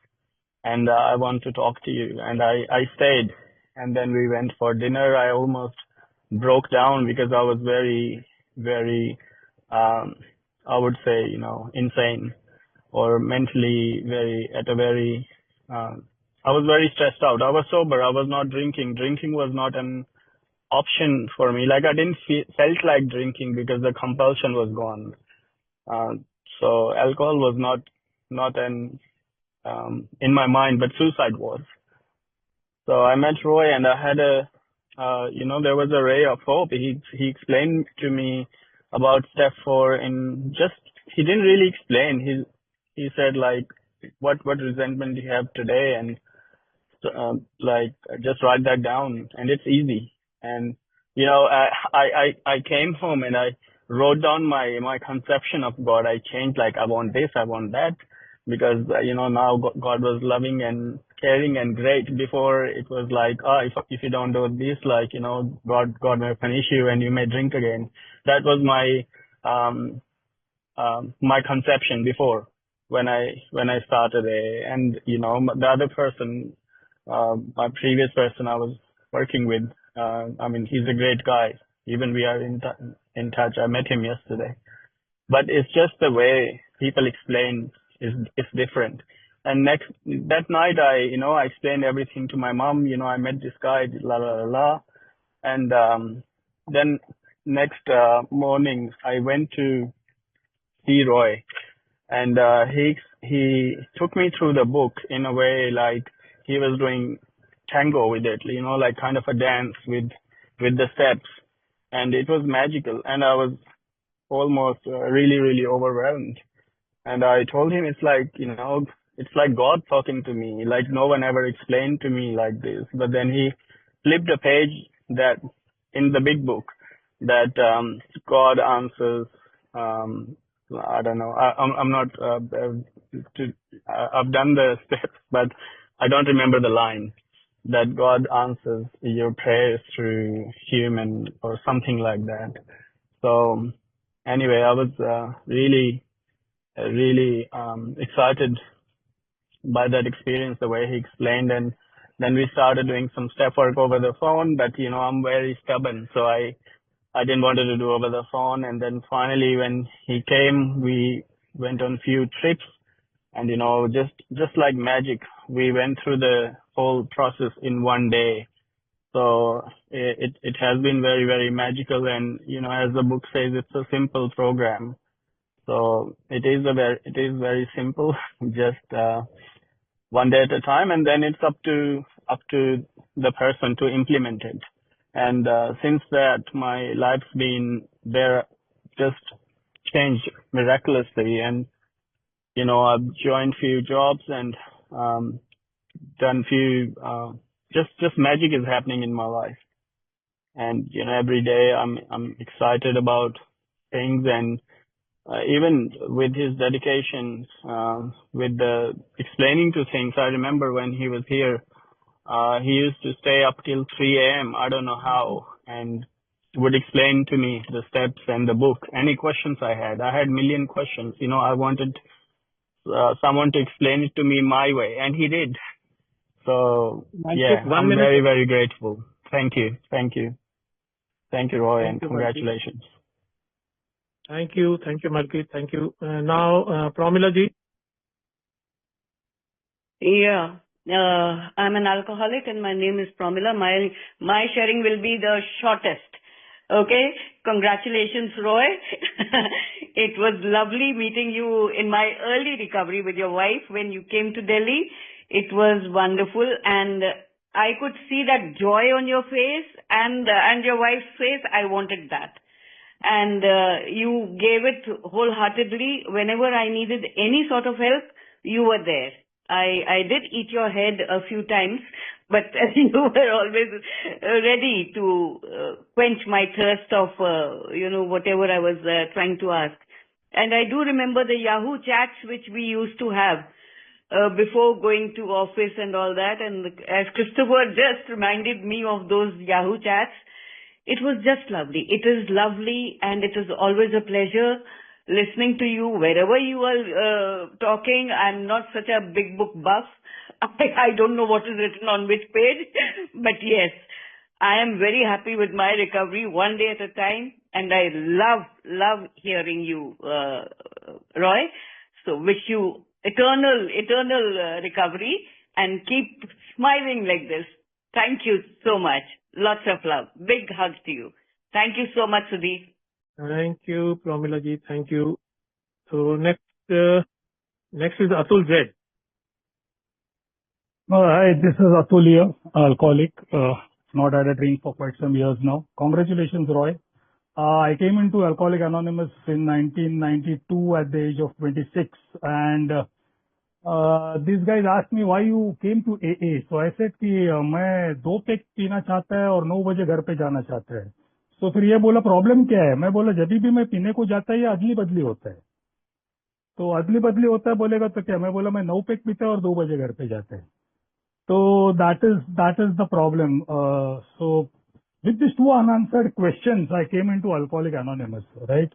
Speaker 10: and I want to talk to you. And I stayed, and then we went for dinner. I almost broke down because I was very, very, I would say, insane, or mentally I was very stressed out. I was sober. I was not drinking. Drinking was not an option for me. Like I didn't felt like drinking because the compulsion was gone. So alcohol was not an in my mind, but suicide was. So I met Roy, and I had there was a ray of hope. He explained to me about step 4, and he didn't really explain. He said like what resentment you have today, and just write that down, and it's easy. And I came home and I wrote down my conception of God. I changed, like, I want this, I want that, because now God was loving and caring and great. Before it was like, if you don't do this, like, God may punish you and you may drink again. That was my conception before, when I started and the other person, my previous person I was working with, he's a great guy. Even we are in touch. I met him yesterday. But it's just the way people explain is different. And that night, I explained everything to my mom. I met this guy, la la la la. And then next morning, I went to see Roy, and he took me through the book in a way like he was doing tango with it, like kind of a dance with the steps, and it was magical. And I was almost really, really overwhelmed. And I told him it's like God talking to me, like no one ever explained to me like this. But then he flipped a page that in the big book that God answers I don't know. I'm not. I've done the steps, but I don't remember the line that God answers your prayers through human or something like that. So anyway, I was really excited by that experience, the way he explained, and then we started doing some step work over the phone. But I'm very stubborn, so I didn't want to do over the phone. And then finally, when he came, we went on few trips, and just like magic, we went through the whole process in one day. So it has been very, very magical. And as the book says, it's a simple program. So it is very simple, just one day at a time, and then it's up to the person to implement it. And since that, my life's been there, just changed miraculously. And I've joined few jobs and done few. Just magic is happening in my life. And every day I'm excited about things. And even with his dedication, with the explaining to things, I remember when he was here, he used to stay up till 3 a.m. I don't know how, and would explain to me the steps and the book. Any questions I had million questions. I wanted someone to explain it to me my way, and he did. So yeah, I'm very, very grateful. Thank you, Roy, and congratulations.
Speaker 1: Thank you, Malki. Thank you. Now, Pramila ji.
Speaker 11: Yeah. I'm an alcoholic and my name is Pramila. My sharing will be the shortest. Okay. Congratulations, Roy. It was lovely meeting you in my early recovery with your wife when you came to Delhi. It was wonderful, and I could see that joy on your face and your wife's face. I wanted that. And you gave it wholeheartedly. Whenever I needed any sort of help, you were there. I did eat your head a few times, but you were always ready to quench my thirst of, whatever I was trying to ask. And I do remember the Yahoo chats which we used to have before going to office and all that. And as Christopher just reminded me of those Yahoo chats, it was just lovely. It is lovely, and it is always a pleasure listening to you wherever you are talking. I'm not such a big book buff. I don't know what is written on which page, but yes, I am very happy with my recovery one day at a time, and I love hearing you, Roy. So wish you eternal recovery, and keep smiling like this. Thank you so much. Lots of love. Big hugs to you. Thank you so much, Sudhi.
Speaker 1: Thank you, Pramila ji. Thank you. So next is Atul Z.
Speaker 12: Hi, this is Atul here, alcoholic. Not had a drink for quite some years now. Congratulations, Roy. I came into Alcoholic Anonymous in 1992 at the age of 26, and these guys asked me why you came to AA. So I said कि मैं 2 pack पीना चाहता है और 9 बजे घर पे जाना चाहता है. तो फिर ये बोला प्रॉब्लम क्या है. मैं बोला जब भी मैं पीने को जाता है ये अदली बदली होता है. तो अदली बदली होता है बोलेगा तो क्या. मैं बोला मैं 9 पैक पीता है और 2 बजे घर पे जाता है. तो that is the problem. So with these 2 unanswered questions, I came into Alcoholic Anonymous, right?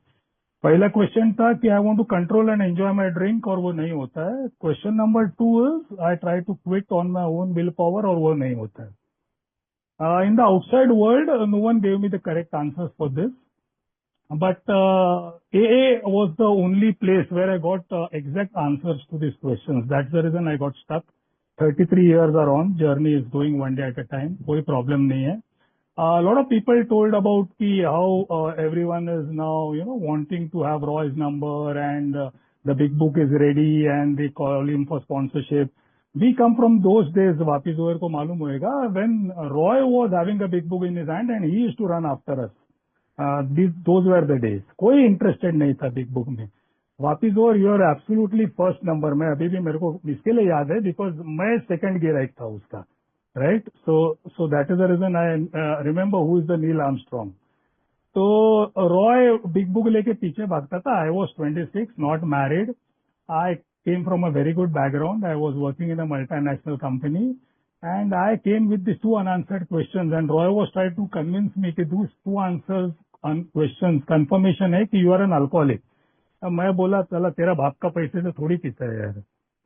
Speaker 12: पहला क्वेश्चन था कि I want to control and enjoy my drink, और वो नहीं होता है. Question number 2 is I try to quit on my own will power, और वो नहीं होता है. In the outside world no one gave me the correct answers for this, but AA was the only place where I got exact answers to these questions. That's the reason I got stuck. 33 years are on, journey is going one day at a time. कोई problem नहीं है. A lot of people told about how everyone is now, wanting to have Roy's number, and the big book is ready and they call him for sponsorship. We come from those days, वापिस over को मालूम होएगा, when Roy was having a big book in his hand and he used to run after us. Those were the days. कोई interested नहीं था big book में. वापिस over you are absolutely first number. मैं अभी भी मेरे को इसके लिए याद है because मैं second गिराइक था उसका. Right? So that is the reason I remember who is the Neil Armstrong. तो रॉय बिग बुक लेके पीछे भागता था. I was 26, not married. I came from a very good background. I was working in a multinational company, and I came with these two unanswered questions. And Roy was trying to convince me that those two answers questions confirmation है कि you are an alcoholic. अब मैं बोला चला तेरा बाप का पैसे से थोड़ी पीता है यार,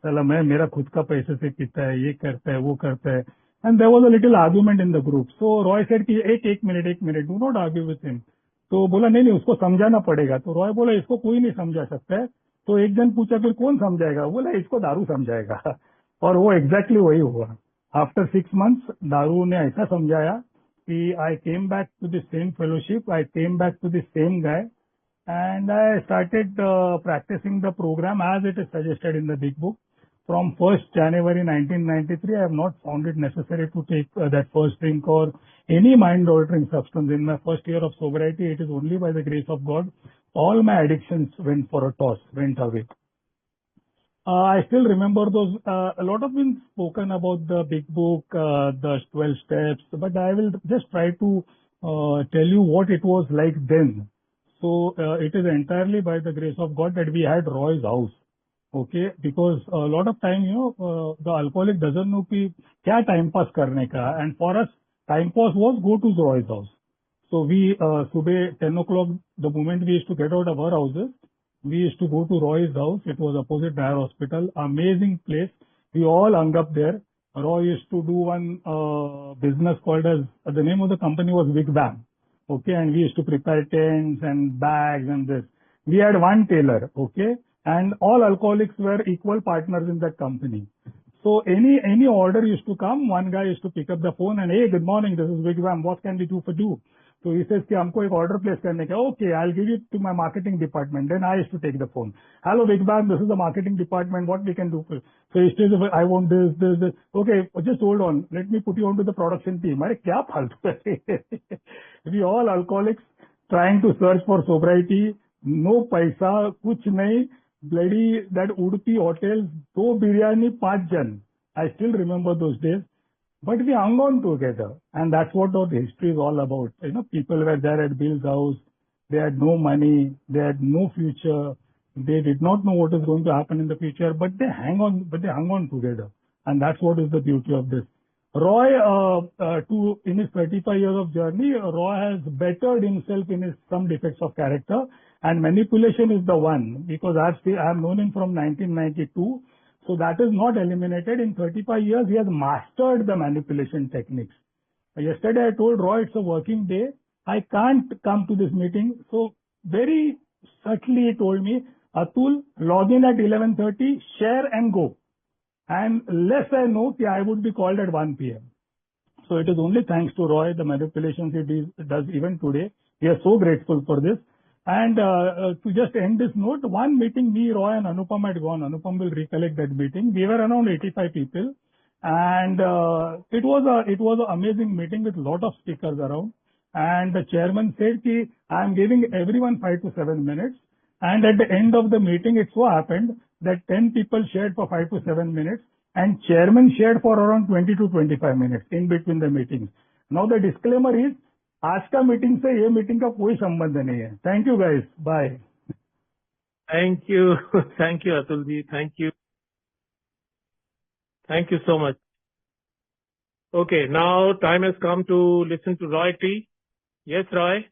Speaker 12: चला मैं मेरा खुद का पैसे से पीता है, ये करता है वो करता है. And there was a little argument in the group. So Roy said कि एक minute do not argue with him. तो बोला नहीं उसको समझाना पड़ेगा. तो रॉय बोला इसको कोई नहीं समझा सकता है. तो एक जन पूछा फिर कौन समझाएगा. बोला इसको दारू समझाएगा. और वो एग्जैक्टली वही हुआ. आफ्टर 6 months दारू ने ऐसा समझाया कि I came back to the same fellowship, I came back to the same guy, and I started practicing the program as it is suggested in the big book. From 1st January 1993, I have not found it necessary to take that first drink or any mind-altering substance. In my first year of sobriety, it is only by the grace of God, all my addictions went for a toss, went away. I still remember those, a lot of been spoken about the big book, the 12 steps, but I will just try to tell you what it was like then. So it is entirely by the grace of God that we had Roy's house. Okay, because a lot of time, the alcoholic doesn't know कि क्या time pass करने का. And for us, time pass was go to Roy's house. So we, सुबह 10 o'clock, the moment we used to get out of our houses, we used to go to Roy's house. It was opposite Dyer Hospital. Amazing place. We all hung up there. Roy used to do one business called as, the name of the company was Big Bam. Okay, and we used to prepare tents and bags and this. We had one tailor, okay, and all alcoholics were equal partners in that company. So any order used to come, one guy used to pick up the phone and, hey, good morning, this is Big Bam, what can we do for you? So he says कि हमको एक order place करने का. Okay, I'll give it to my marketing department. Then I used to take the phone. Hello, Big Bam, this is the marketing department. What we can do for you? So he says, I want this. Okay, just hold on. Let me put you onto the production team. अरे क्या फालतू है? We all alcoholics trying to search for sobriety. No पैसा, कुछ नहीं. Bloody that Udupi hotels, 2 biryani, 5 jan. I still remember those days. But we hung on together, and that's what our history is all about. People were there at Bill's house. They had no money. They had no future. They did not know what is going to happen in the future, but they hung on together. And that's what is the beauty of this. Roy, in his 35 years of journey, Roy has bettered himself in some defects of character, and manipulation is the one, because I have known him from 1992. So that is not eliminated. In 35 years, he has mastered the manipulation techniques. Yesterday, I told Roy it's a working day. I can't come to this meeting. So very subtly he told me, Atul, log in at 11:30, share and go. And less I know that I would be called at 1 p.m. So it is only thanks to Roy, the manipulations he does even today. We are so grateful for this. And to just end this note, one meeting me, Roy and Anupam had gone. Anupam will recollect that meeting. We were around 85 people. And it was an amazing meeting with a lot of speakers around. And the chairman said, I am giving everyone 5 to 7 minutes. And at the end of the meeting, it so happened that 10 people shared for 5 to 7 minutes. And chairman shared for around 20 to 25 minutes in between the meetings. Now the disclaimer is, आज का meeting से ये meeting का कोई संबंध नहीं है. Thank you guys, bye.
Speaker 1: Thank you. Thank you, Atulji. Thank you. Thank you so much. Okay, now time has come to listen to Roy T. Yes, Roy?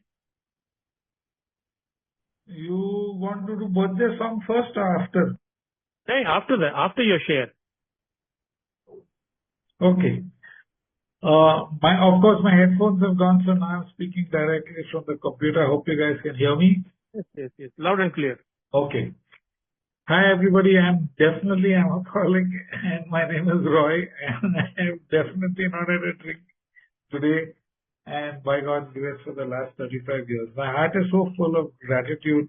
Speaker 13: You want to do birthday song first or after?
Speaker 1: Hey, after that, after your share.
Speaker 13: Okay. Of course, my headphones have gone, so now I'm speaking directly from the computer. I hope you guys can hear me.
Speaker 1: Yes. Loud and clear.
Speaker 13: Okay. Hi, everybody. I'm definitely an alcoholic, and my name is Roy, and I have definitely not had a drink today, and by God's grace for the last 35 years. My heart is so full of gratitude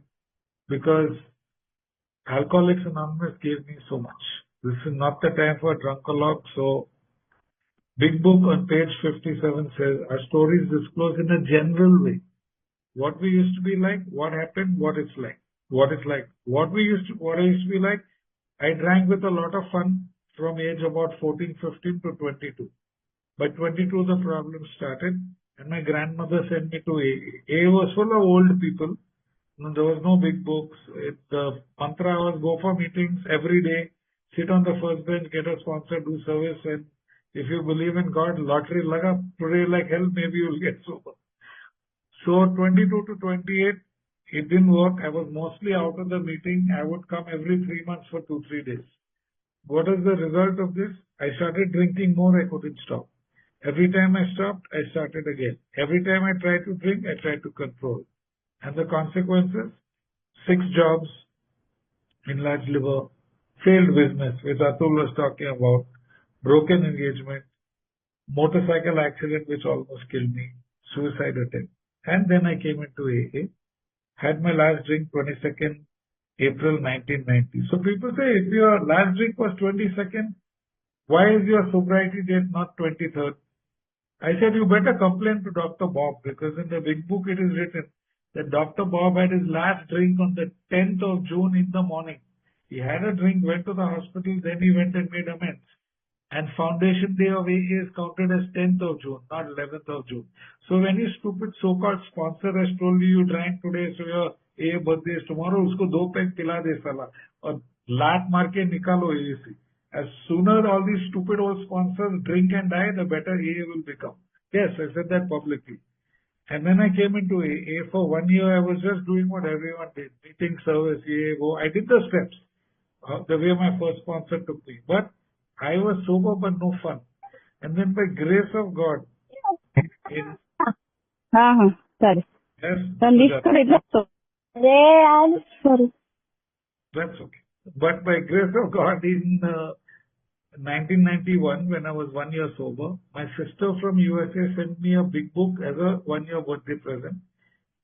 Speaker 13: because Alcoholics Anonymous gave me so much. This is not the time for drunkalog, so Big Book on page 57 says, our stories disclose in a general way what we used to be like, what happened, what it's like. What I used to be like, I drank with a lot of fun from age about 14, 15 to 22. By 22, the problem started, and my grandmother sent me to AA. AA was full of old people. No, there was no big books. The mantra was go for meetings every day, sit on the first bench, get a sponsor, do service, and if you believe in God, lottery laga, pray like hell, maybe you'll get sober. So 22 to 28, it didn't work. I was mostly out of the meeting. I would come every 3 months for 2-3 days. What is the result of this? I started drinking more, I couldn't stop. Every time I stopped, I started again. Every time I tried to drink, I tried to control. And the consequences? 6 jobs, enlarged liver, failed business, which Atul was talking about, broken engagement, motorcycle accident which almost killed me, suicide attempt. And then I came into AA, had my last drink 22nd April 1990. So people say, if your last drink was 22nd, why is your sobriety date not 23rd? I said, you better complain to Dr. Bob, because in the big book it is written that Dr. Bob had his last drink on the 10th of June in the morning. He had a drink, went to the hospital, then he went and made amends. And foundation day of AA is counted as 10th of June, not 11th of June. So when your stupid so-called sponsor has told you drank today, so your AA birthday is tomorrow, usko 2 peg pila de sala. Or lat mar ke nikalo AA se. As sooner all these stupid old sponsors drink and die, the better AA will become. Yes, I said that publicly. And then I came into AA. For 1 year, I was just doing what everyone did. Meeting, service, AA, go. I did the steps, the way my first sponsor took me. But I was sober but no fun. And then by grace of God, in
Speaker 3: Sorry.
Speaker 13: yes,
Speaker 3: Sorry.
Speaker 13: that's okay. But by grace of God, in 1991, when I was 1 year sober, my sister from USA sent me a big book as a 1 year birthday present.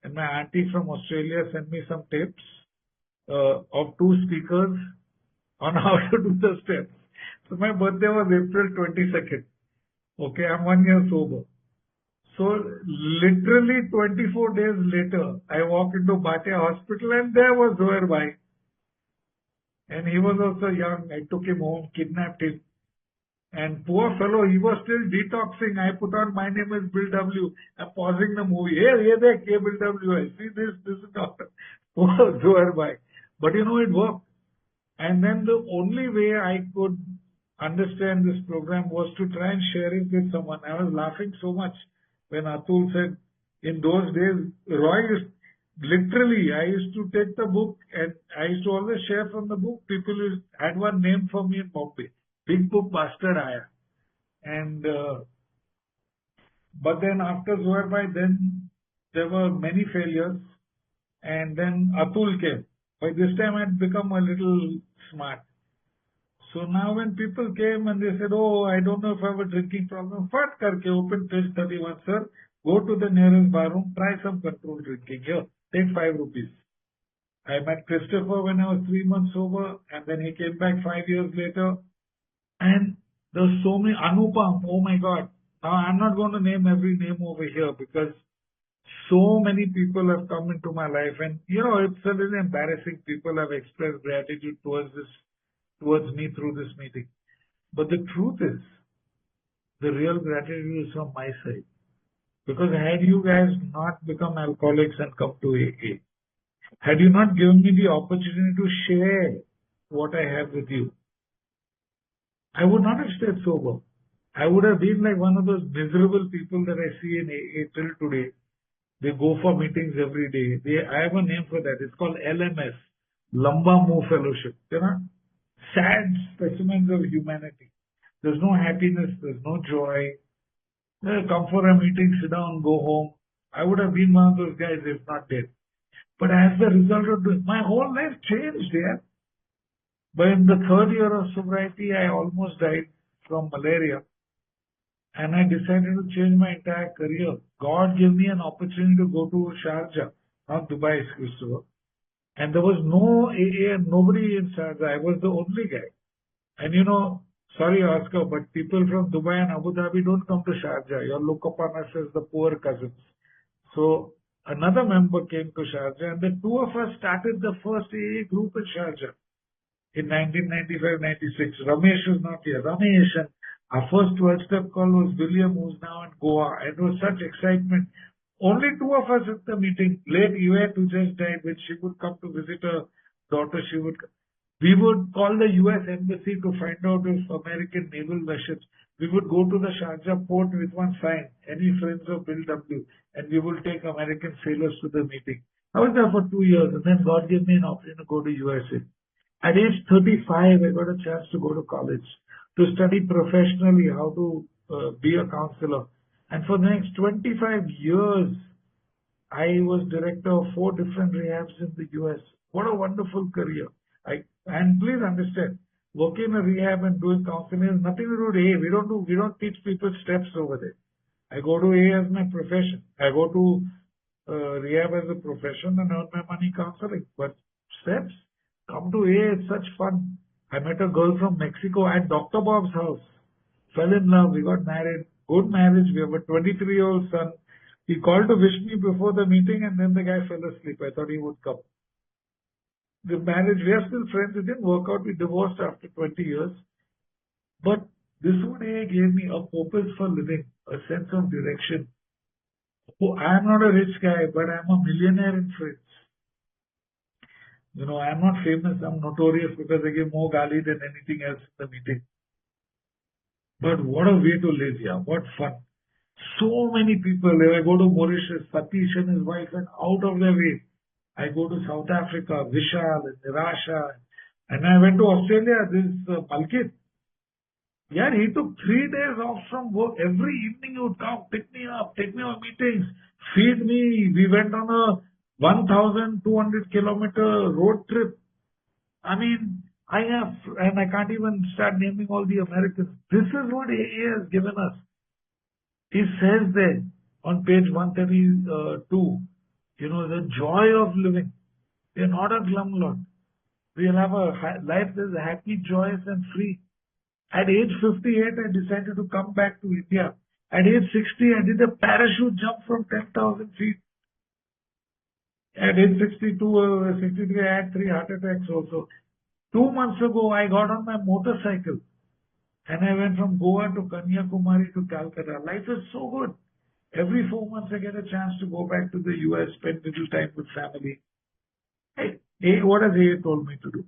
Speaker 13: And my auntie from Australia sent me some tapes of 2 speakers on how to do the steps. So my birthday was April 22nd. Okay, I'm 1 year sober. So literally 24 days later, I walk into Bhatia Hospital and there was Zohair Bhai. And he was also young. I took him home, kidnapped him. And poor fellow, he was still detoxing. I put on My Name is Bill W. I'm pausing the movie. Hey, Bill W. I see this is not poor Zohair Bhai. But you know, it worked. And then the only way I could understand this program was to try and share it with someone. I was laughing so much when Atul said, in those days, I used to take the book and I used to always share from the book. People had one name for me in Bombay. Big book bastard Aya. And, but then after Zohair Bhai, then there were many failures. And then Atul came. By this time I had become a little smart. So now when people came and they said, oh, I don't know if I have a drinking problem, fat karke, open page 31, sir, go to the nearest bar room, try some controlled drinking. Here, take 5 rupees. I met Christopher when I was 3 months sober, and then he came back 5 years later. And there's so many, Anupam, oh my God. Now I'm not going to name every name over here because so many people have come into my life, and you know, it's a little embarrassing. People have expressed gratitude towards me through this meeting. But the truth is, the real gratitude is from my side. Because had you guys not become alcoholics and come to AA, had you not given me the opportunity to share what I have with you, I would not have stayed sober. I would have been like one of those miserable people that I see in AA till today. They go for meetings every day. I have a name for that. It's called LMS, Lamba Mo Fellowship. You know, sad specimens of humanity. There's no happiness. There's no joy. Come for a meeting, sit down, go home. I would have been one of those guys if not dead. But as the result of this, my whole life changed, yeah. But in the 3rd year of sobriety, I almost died from malaria. And I decided to change my entire career. God gave me an opportunity to go to Sharjah, not Dubai, Christopher. And there was no AA and nobody in Sharjah. I was the only guy. And you know, sorry Oscar, but people from Dubai and Abu Dhabi don't come to Sharjah. You look upon us as the poor cousins. So another member came to Sharjah and the 2 of us started the first AA group in Sharjah in 1995-96. Ramesh was not here. Ramesh and Our first 12-step call was William, who's now in Goa. It was such excitement. Only two of us at the meeting. Late Yvette, who just died, when she would come to visit her daughter, we would call the US Embassy to find out if American naval vessels. We would go to the Sharjah port with one sign, any friends of Bill W., and we would take American sailors to the meeting. I was there for 2 years, and then God gave me an option to go to USA. At age 35, I got a chance to go to college, to study professionally how to be a counselor. And for the next 25 years, I was director of 4 different rehabs in the US. What a wonderful career. And please understand, working in a rehab and doing counseling has nothing to do with AA. We don't teach people steps over there. I go to AA as my profession. I go to rehab as a profession and earn my money counseling. But steps, come to AA, it's such fun. I met a girl from Mexico at Dr. Bob's house. Fell in love. We got married. Good marriage. We have a 23-year-old son. He called to wish me before the meeting, and then the guy fell asleep. I thought he would come. The marriage, we are still friends. It didn't work out. We divorced after 20 years. But this one gave me a purpose for living, a sense of direction. I'm not a rich guy, but I'm a millionaire in friends. I'm not famous. I'm notorious because I give more gali than anything else in the meeting. But what a way to live here. What fun. So many people. I go to Mauritius, Satish and his wife went out of their way. I go to South Africa, Vishal and Nirasha. And I went to Australia, this Malkit. Yeah, he took 3 days off from work. Every evening he would come, pick me up, take me on meetings, feed me. We went on a 1,200 kilometer road trip. I mean, and I can't even start naming all the Americans. This is what AA has given us. It says there on page 132, the joy of living. We are not a glum lot. We'll have a life that is happy, joyous and free. At age 58, I decided to come back to India. At age 60, I did a parachute jump from 10,000 feet. At age 63, I had 3 heart attacks also. 2 months ago, I got on my motorcycle and I went from Goa to Kanyakumari to Calcutta. Life is so good. Every 4 months, I get a chance to go back to the US, spend little time with family. Hey, what has AA told me to do?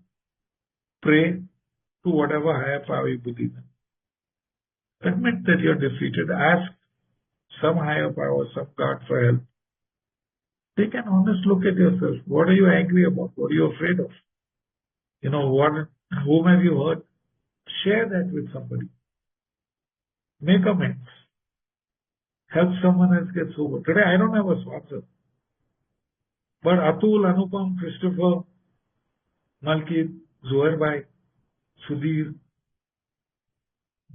Speaker 13: Pray to whatever higher power you believe in. Admit that you're defeated. Ask some higher power, some God for help. Take an honest look at yourself. What are you angry about? What are you afraid of? Whom have you hurt? Share that with somebody. Make amends. Help someone else get sober. Today, I don't have a sponsor. But Atul, Anupam, Christopher, Malkit, Zohair Bhai, Sudhir,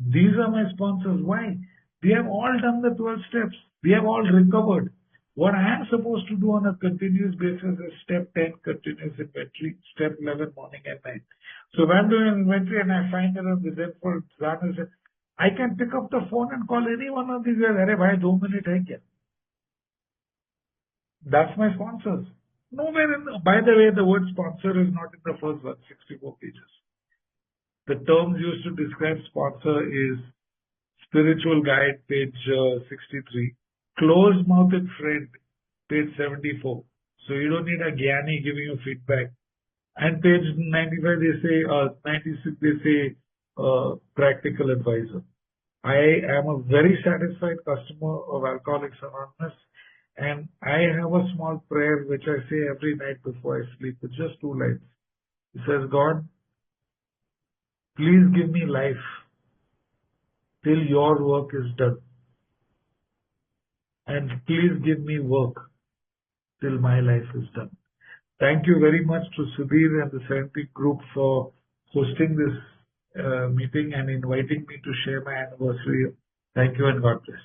Speaker 13: these are my sponsors. Why? We have all done the 12 steps. We have all recovered. What I am supposed to do on a continuous basis is step 10, continuous inventory, step 11, morning and night. So when I'm doing inventory and I find that I'm resentful, I can pick up the phone and call any one of these guys. Arey bhai, 2 minutes hai kya? That's my sponsors. Nowhere by the way, the word sponsor is not in the first 164 pages. The terms used to describe sponsor is spiritual guide, page 63. Closed-mouthed friend, page 74. So you don't need a Gyani giving you feedback. And page 95, 96, they say practical advisor. I am a very satisfied customer of Alcoholics Anonymous. And I have a small prayer which I say every night before I sleep. It's just 2 lines. It says, God, please give me life till your work is done. And please give me work till my life is done. Thank you very much to Sudhir and the Scientific Group for hosting this meeting and inviting me to share my anniversary. Thank you and God bless.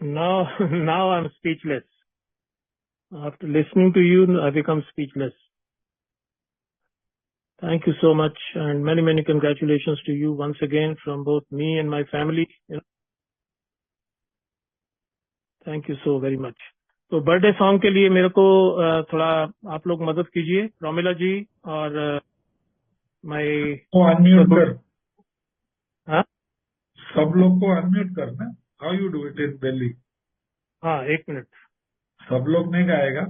Speaker 1: Now I'm speechless. After listening to you, I become speechless. Thank you so much, and many, many congratulations to you once again from both me and my family. Thank you so very much. तो birthday song के लिए मेरे को थोड़ा आप लोग मदद कीजिए, प्रोमिला जी और my
Speaker 13: को अनम्यूट कर,
Speaker 1: हाँ
Speaker 13: सब लोग को अनम्यूट करना. How you do it in Delhi?
Speaker 1: हाँ 1 मिनट.
Speaker 13: सब लोग नहीं गाएगा.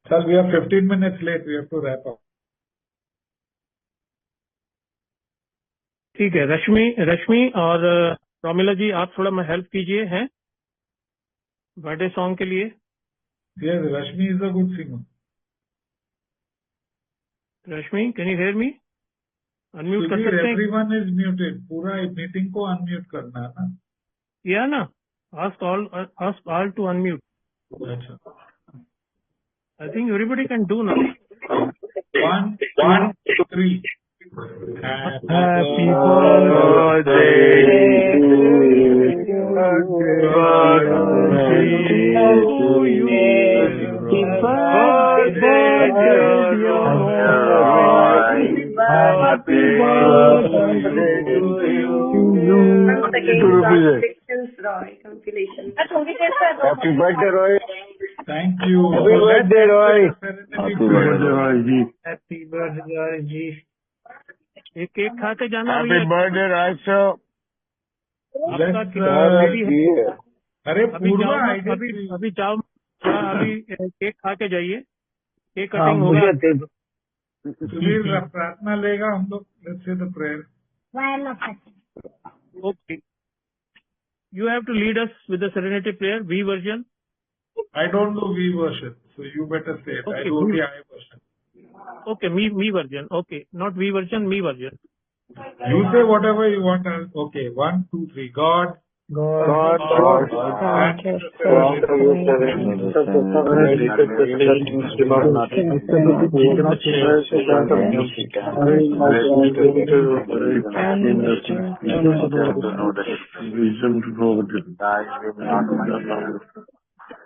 Speaker 13: चल, we are 15 minutes late. We have to wrap up.
Speaker 1: ठीक है. रश्मि और प्रोमिला जी, आप थोड़ा मैं हेल्प कीजिए हैं बर्थडे सॉन्ग के लिए.
Speaker 13: Yes, Rashmi is a good singer.
Speaker 1: Rashmi, can you hear me? Unmute कर
Speaker 13: Sudhir,
Speaker 1: सकते हैं
Speaker 13: everyone is muted. पूरा मीटिंग को अनम्यूट करना है ना.
Speaker 1: या ना? ask all to unmute.
Speaker 13: अच्छा.
Speaker 1: I think everybody can do now.
Speaker 13: 1, 2, 3.
Speaker 1: Happy
Speaker 8: birthday to you.
Speaker 1: Happy birthday, dear Roy. Happy birthday to you.
Speaker 11: Congratulations, Roy. Congratulations.
Speaker 8: Happy birthday, Roy.
Speaker 13: Thank you.
Speaker 8: Happy birthday, Roy.
Speaker 13: Happy birthday,
Speaker 8: Roy ji.
Speaker 1: Happy birthday, Roy जी. एक cake खा के जाना
Speaker 8: Happy
Speaker 1: भैया.
Speaker 8: birthday, Raj sir.
Speaker 1: आपका
Speaker 13: Let's,
Speaker 1: cake है.
Speaker 13: अरे
Speaker 1: अभी
Speaker 13: पूर्वा
Speaker 1: जाओ,
Speaker 13: आइडिया.
Speaker 1: अभी जाओ, अभी केक खा के जाइए. केक कटिंग होगा.
Speaker 13: सुधीर प्रार्थना लेगा हम लोग. Let's say the prayer.
Speaker 1: Okay. You have to lead us with the serenity prayer, V version.
Speaker 13: I don't do V version, so you better say it. I
Speaker 1: Okay,
Speaker 13: do
Speaker 1: V.
Speaker 13: the I version.
Speaker 1: Okay, me version. Okay, not V version, me version.
Speaker 13: You say whatever you want. Okay, 1, 2, 3. God.
Speaker 8: God,
Speaker 13: And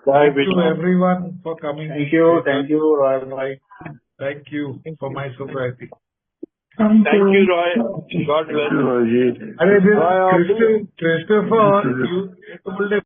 Speaker 13: thank you everyone for coming.
Speaker 5: Thank you, Roy bhai.
Speaker 13: Thank you for my sobriety.
Speaker 8: Thank you, Roy. God bless you.
Speaker 13: Christopher, you told